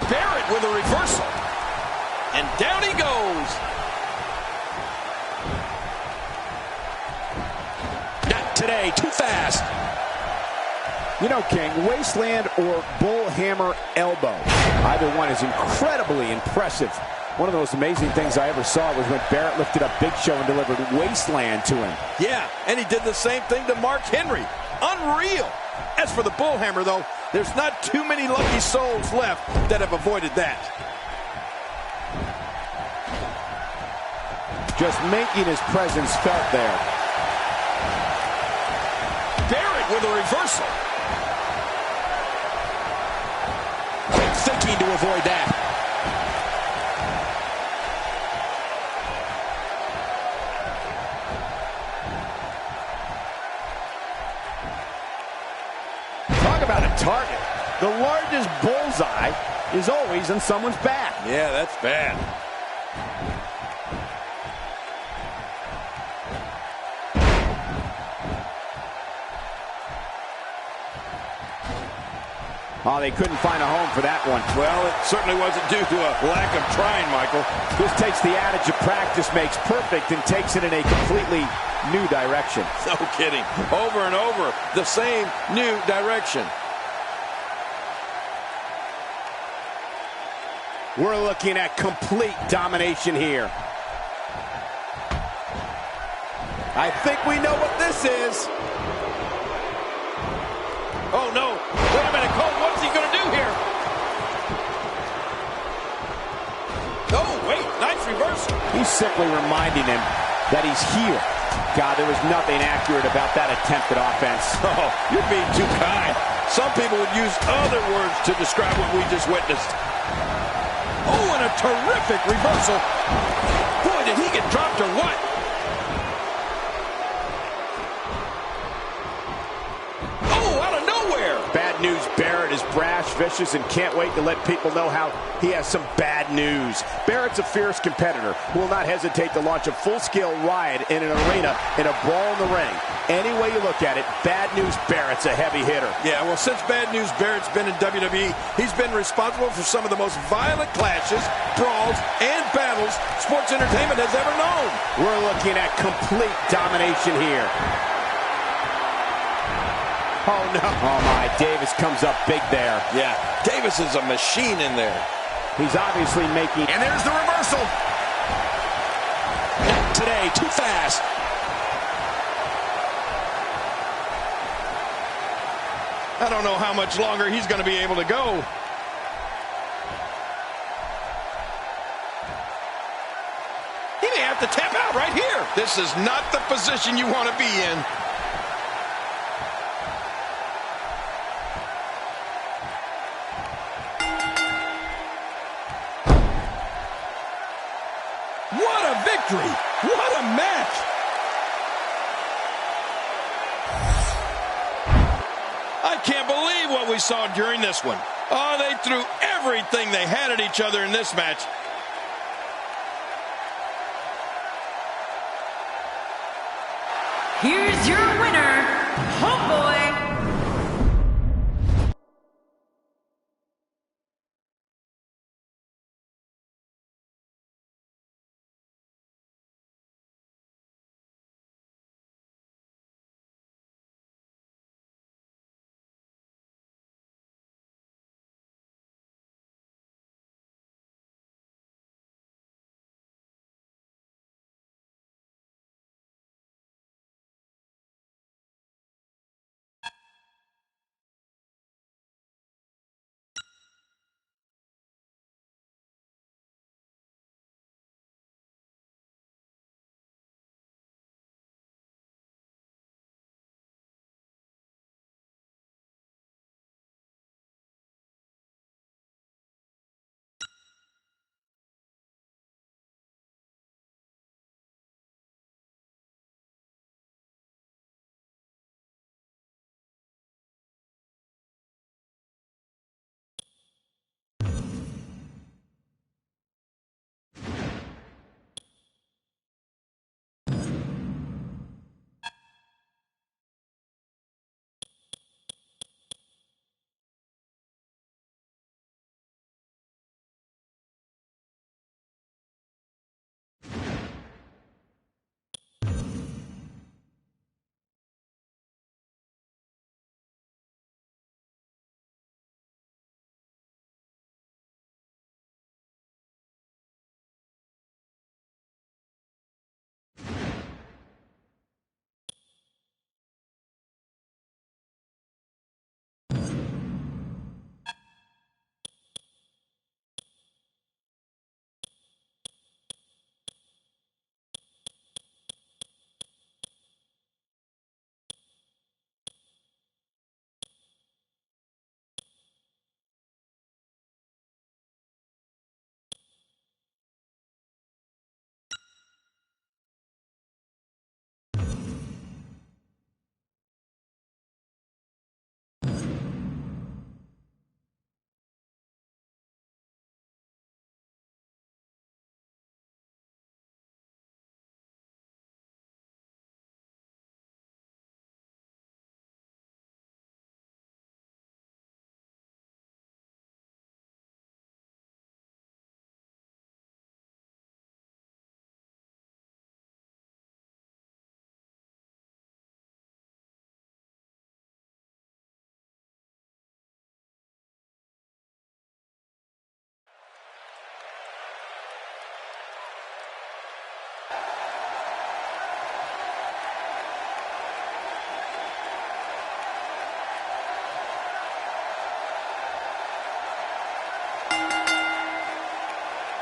Speaker 1: Barrett with a reversal. And down he goes.
Speaker 2: Not today, too fast. You know, King, wasteland or bull hammer elbow. Either one is incredibly impressive. One of the most amazing things I ever saw was when Barrett lifted up Big Show and delivered wasteland to him.
Speaker 1: Yeah, and he did the same thing to Mark Henry. Unreal. As for the bull hammer, though, there's not too many lucky souls left that have avoided that.
Speaker 2: Just making his presence felt there.
Speaker 1: Barrett with a reversal. Quick thinking to avoid that.
Speaker 2: Talk about a target. The largest bullseye is always on someone's back.
Speaker 1: Yeah, that's bad.
Speaker 2: Oh, they couldn't find a home for that one.
Speaker 1: Well, it certainly wasn't due to a lack of trying, Michael.
Speaker 2: This takes the adage of practice makes perfect and takes it in a completely new direction.
Speaker 1: No kidding. Over and over, the same new direction.
Speaker 2: We're looking at complete domination here. I think we know what this is.
Speaker 1: Oh, no. Wait a minute, Cole. What's he going to do here? Oh, wait. Nice reversal.
Speaker 2: He's simply reminding him that he's here. God, there was nothing accurate about that attempted offense.
Speaker 1: Oh, you're being too kind. Some people would use other words to describe what we just witnessed. Oh, and a terrific reversal. Boy, did he get dropped or what?
Speaker 2: Bad news, Barrett is brash, vicious, and can't wait to let people know how he has some bad news. Barrett's a fierce competitor who will not hesitate to launch a full-scale riot in an arena in a brawl in the ring. Any way you look at it, Bad News Barrett's a heavy hitter.
Speaker 1: Yeah, well, since Bad News Barrett's been in WWE, he's been responsible for some of the most violent clashes, brawls, and battles sports entertainment has ever known.
Speaker 2: We're looking at complete domination here. Oh, no. Oh, my. Davis comes up big there.
Speaker 1: Yeah, Davis is a machine in there.
Speaker 2: He's obviously making...
Speaker 1: And there's the reversal. Not today. Too fast. I don't know how much longer he's going to be able to go. He may have to tap out right here. This is not the position you want to be in. What a victory! What a match! I can't believe what we saw during this one. Oh, they threw everything they had at each other in this match.
Speaker 3: Here's your winner, Homeboy.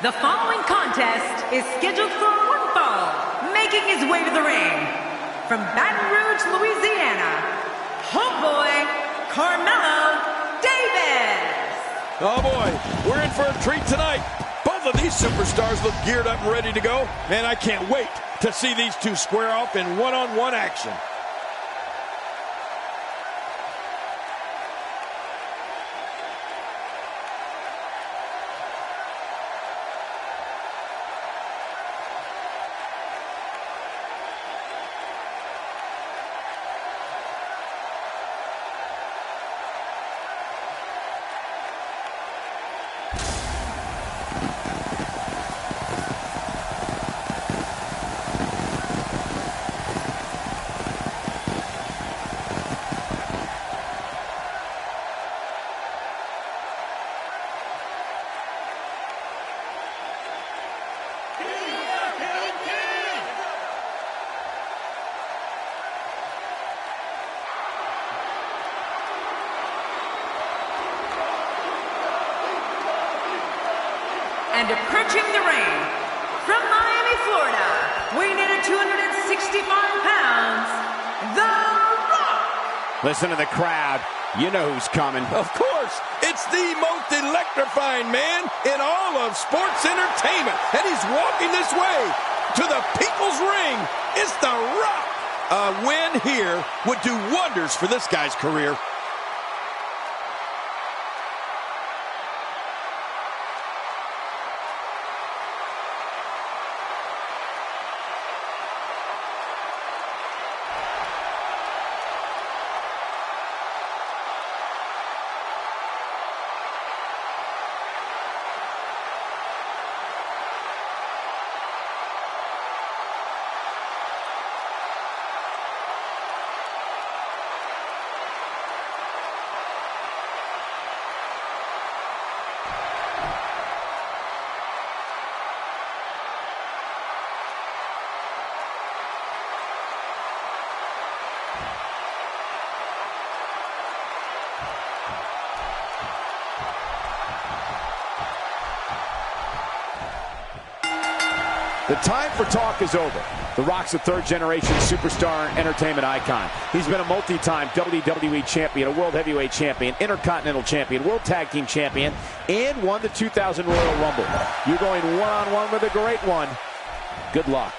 Speaker 3: The following contest is scheduled for one fall. Making his way to the ring from Baton Rouge, Louisiana, homeboy Carmelo Davis.
Speaker 1: Oh boy, we're in for a treat tonight. Both of these superstars look geared up and ready to go. Man, I can't wait to see these two square off in one-on-one action.
Speaker 3: And approaching the ring from Miami, Florida, weighing in at 265 pounds, The Rock.
Speaker 2: Listen to the crowd. You know who's coming.
Speaker 1: Of course, it's the most electrifying man in all of sports entertainment. And he's walking this way to the People's Ring. It's The Rock. A win here would do wonders for this guy's career.
Speaker 2: The time for talk is over. The Rock's a third-generation superstar and entertainment icon. He's been a multi-time WWE champion, a World Heavyweight champion, Intercontinental champion, World Tag Team champion, and won the 2000 Royal Rumble. You're going one-on-one with a great one. Good luck.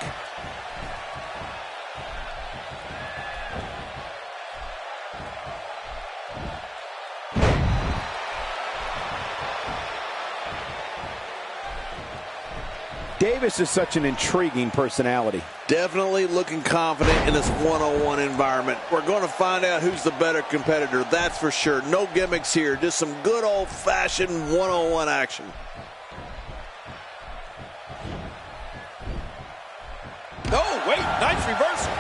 Speaker 2: Davis is such an intriguing personality.
Speaker 1: Definitely looking confident in this one-on-one environment. We're going to find out who's the better competitor, that's for sure. No gimmicks here, just some good old-fashioned one-on-one action. Oh, wait, nice reversal.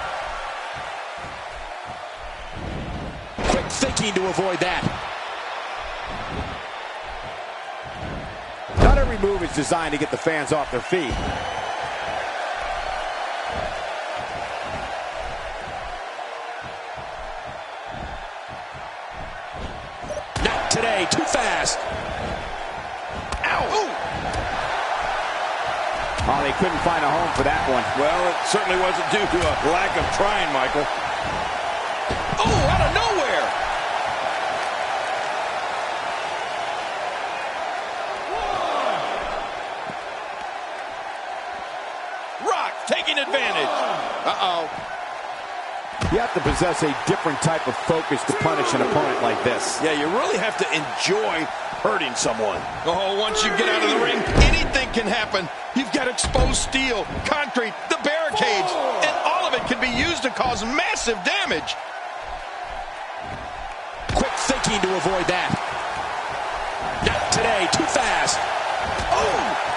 Speaker 2: Quick thinking to avoid that. Not every move is designed to get the fans off their feet. Not today, too fast. Ow! Ooh. Oh, they couldn't find a home for that one.
Speaker 1: Well, it certainly wasn't due to a lack of trying, Michael. Oh, out of nowhere! Taking advantage. Uh-oh.
Speaker 2: You have to possess a different type of focus to punish an opponent like this.
Speaker 1: Yeah, you really have to enjoy hurting someone. Oh, once you get out of the ring, anything can happen. You've got exposed steel, concrete, the barricades, and all of it can be used to cause massive damage.
Speaker 2: Quick thinking to avoid that. Not today, too fast.
Speaker 1: Oh!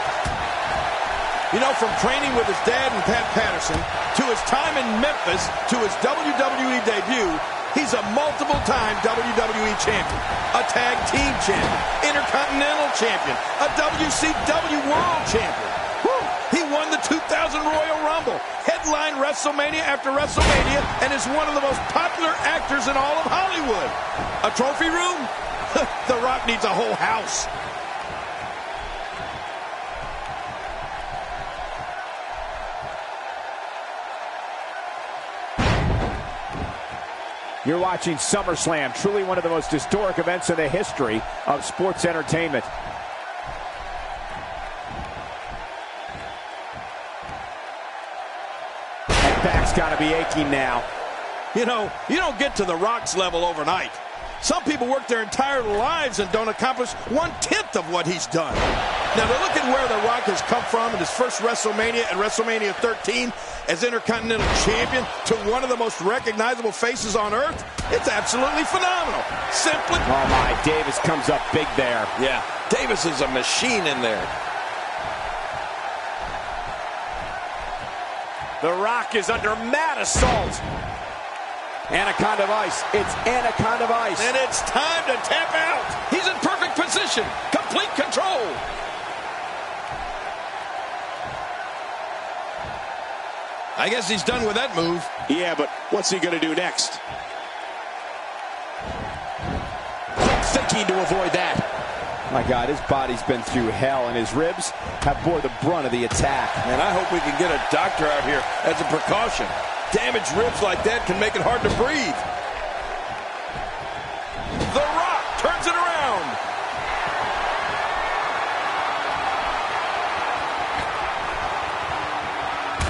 Speaker 1: You know, from training with his dad and Pat Patterson, to his time in Memphis, to his WWE debut, he's a multiple-time WWE champion, a tag team champion, Intercontinental champion, a WCW World champion. Woo! He won the 2000 Royal Rumble, headlined WrestleMania after WrestleMania, and is one of the most popular actors in all of Hollywood. A trophy room? The Rock needs a whole house.
Speaker 2: You're watching SummerSlam, truly one of the most historic events in the history of sports entertainment. That back's got to be aching now.
Speaker 1: You know, you don't get to The Rock's level overnight. Some people work their entire lives and don't accomplish 1/10 of what he's done. Now, to look at where The Rock has come from in his first WrestleMania and WrestleMania 13 as Intercontinental Champion to one of the most recognizable faces on earth, it's absolutely phenomenal. Simply...
Speaker 2: Oh, my. Davis comes up big there.
Speaker 1: Yeah, Davis is a machine in there.
Speaker 2: The Rock is under mad assault. Anaconda of Ice. It's Anaconda of Ice.
Speaker 1: And it's time to tap out. He's in perfect position. Complete control. I guess he's done with that move.
Speaker 2: Yeah, but what's he going to do next? Quick thinking to avoid that. My God, his body's been through hell, and his ribs have bore the brunt of the attack.
Speaker 1: And I hope we can get a doctor out here as a precaution. Damaged ribs like that can make it hard to breathe. The Rock turns it around.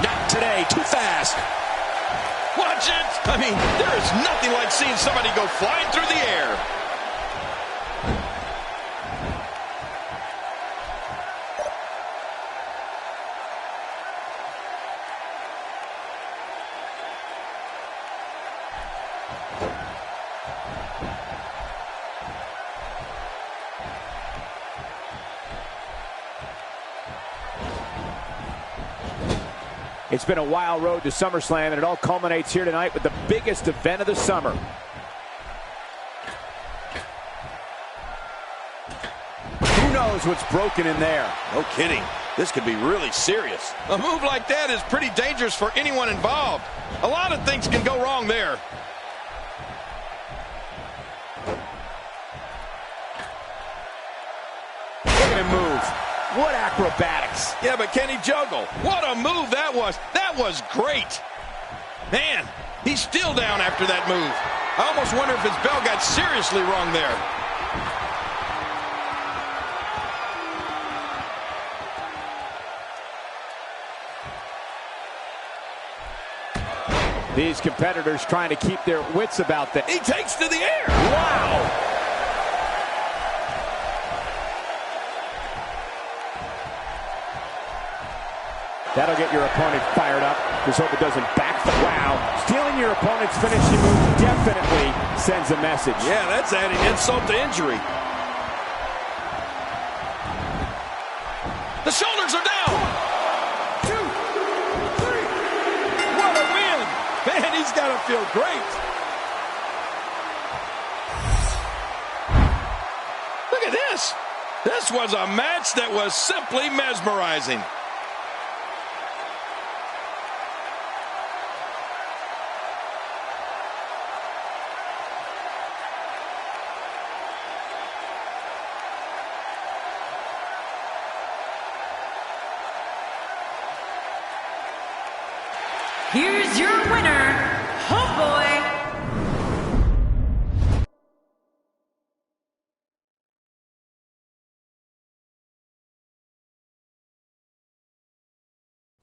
Speaker 2: Not today, too fast.
Speaker 1: Watch it. I mean, there is nothing like seeing somebody go flying through the air.
Speaker 2: It's been a wild road to SummerSlam, and it all culminates here tonight with the biggest event of the summer. Who knows what's broken in there?
Speaker 1: No kidding. This could be really serious. A move like that is pretty dangerous for anyone involved. A lot of things can go wrong there.
Speaker 2: Look at him move. What acrobatics.
Speaker 1: Yeah, but can he juggle? What a move that was. That was great. Man, he's still down after that move. I almost wonder if his bell got seriously wrong there.
Speaker 2: These competitors trying to keep their wits about them.
Speaker 1: He takes to the air.
Speaker 2: Wow. That'll get your opponent fired up. Just hope it doesn't backfire. Wow. Stealing your opponent's finishing move definitely sends a message.
Speaker 1: Yeah, that's adding insult to injury. The shoulders are down. 1, 2, 3. What a win. Man, he's got to feel great. Look at this. This was a match that was simply mesmerizing.
Speaker 3: Here's your winner, Homeboy.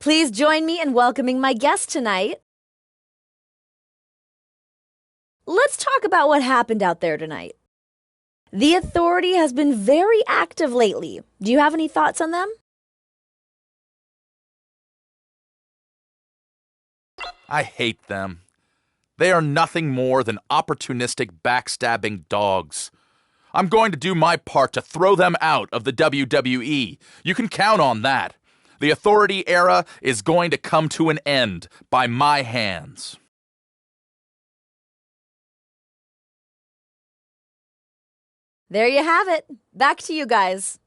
Speaker 4: Please join me in welcoming my guest tonight. Let's talk about what happened out there tonight. The Authority has been very active lately. Do you have any thoughts on them?
Speaker 5: I hate them. They are nothing more than opportunistic, backstabbing dogs. I'm going to do my part to throw them out of the WWE. You can count on that. The Authority era is going to come to an end by my hands.
Speaker 4: There you have it. Back to you guys.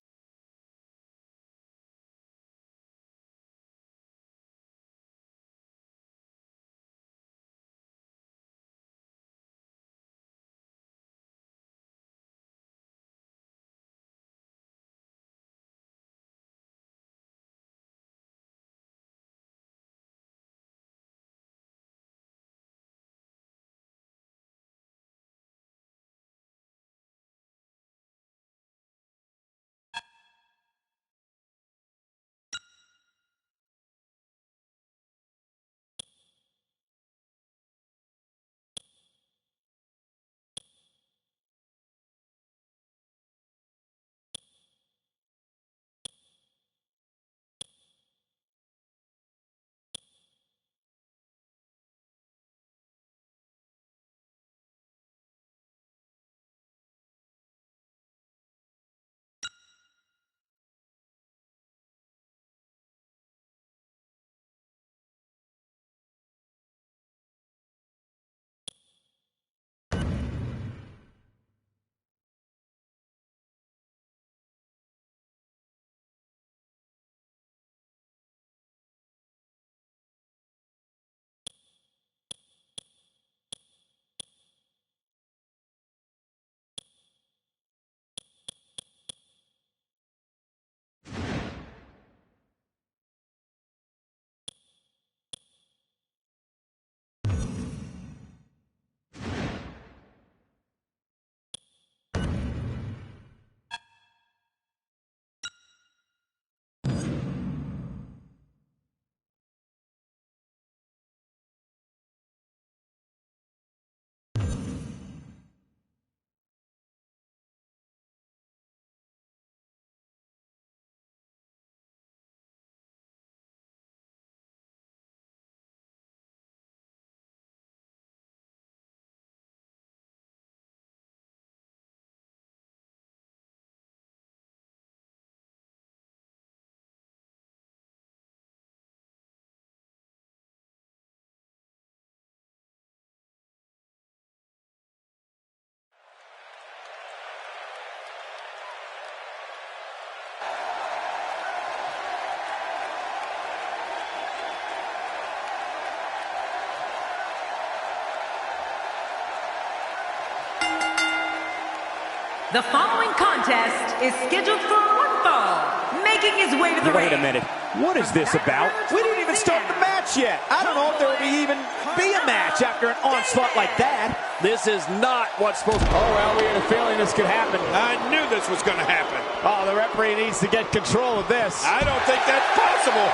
Speaker 3: The following contest is scheduled for one fall. Making his way to the ring.
Speaker 2: Wait a minute. What is this about? We didn't even start the match yet. I don't know if there will even be a match after an onslaught like that.
Speaker 1: This is not what's supposed to...
Speaker 2: Oh, well, we had a feeling this could happen.
Speaker 6: I knew this was going to happen.
Speaker 2: Oh, the referee needs to get control of this.
Speaker 6: I don't think that's possible.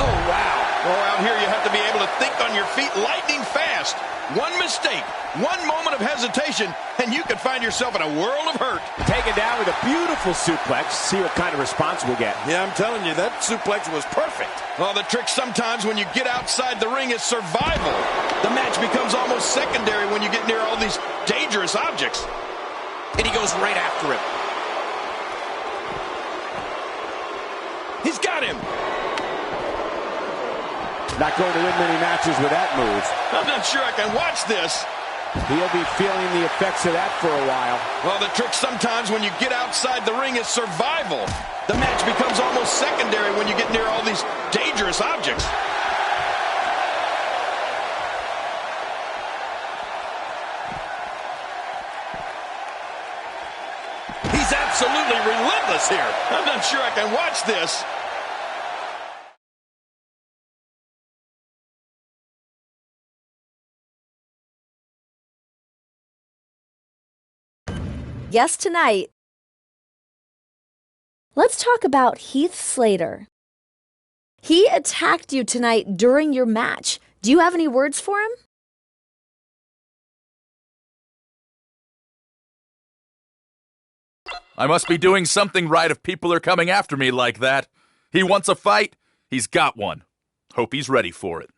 Speaker 6: Oh, wow. Oh, out here you have to be able to think on your feet lightning fast. One mistake, one moment of hesitation, and you could find yourself in a world of hurt.
Speaker 2: Taken down with a beautiful suplex. See what kind of response we'll get.
Speaker 1: Yeah, I'm telling you, that suplex was perfect.
Speaker 6: Well, the trick sometimes when you get outside the ring is survival. The match becomes almost secondary when you get near all these dangerous objects. And he goes right after him. He's got him.
Speaker 2: Not going to win many matches with that move.
Speaker 6: I'm not sure I can watch this.
Speaker 2: He'll be feeling the effects of that for a while.
Speaker 6: Well, the trick sometimes when you get outside the ring is survival. The match becomes almost secondary when you get near all these dangerous objects. He's absolutely relentless here. I'm not sure I can watch this.
Speaker 4: Yes, tonight. Let's talk about Heath Slater. He attacked you tonight during your match. Do you have any words for him?
Speaker 5: I must be doing something right if people are coming after me like that. He wants a fight. He's got one. Hope he's ready for it.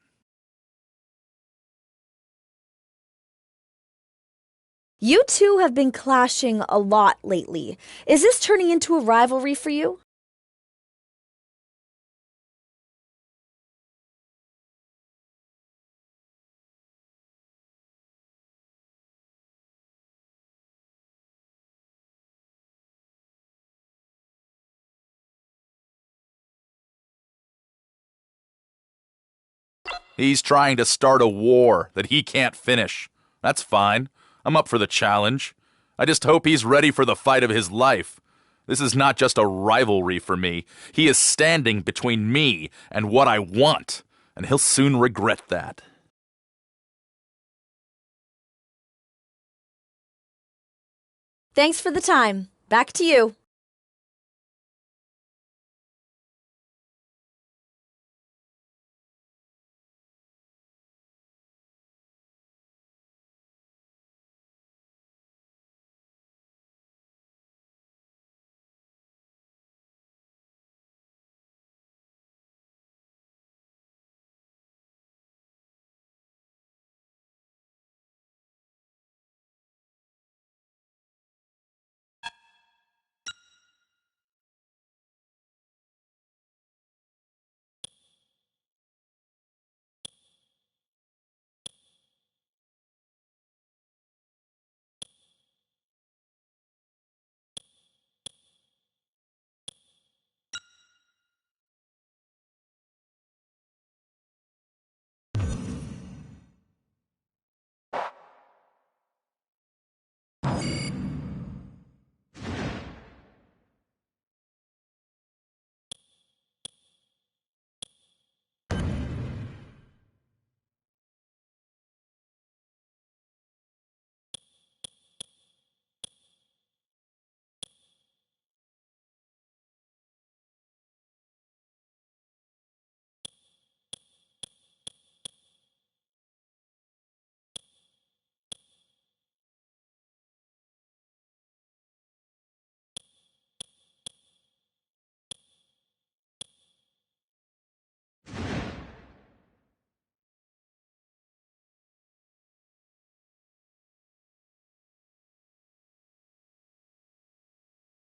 Speaker 4: You two have been clashing a lot lately. Is this turning into a rivalry for you?
Speaker 5: He's trying to start a war that he can't finish. That's fine. I'm up for the challenge. I just hope he's ready for the fight of his life. This is not just a rivalry for me. He is standing between me and what I want, and he'll soon regret that.
Speaker 4: Thanks for the time. Back to you.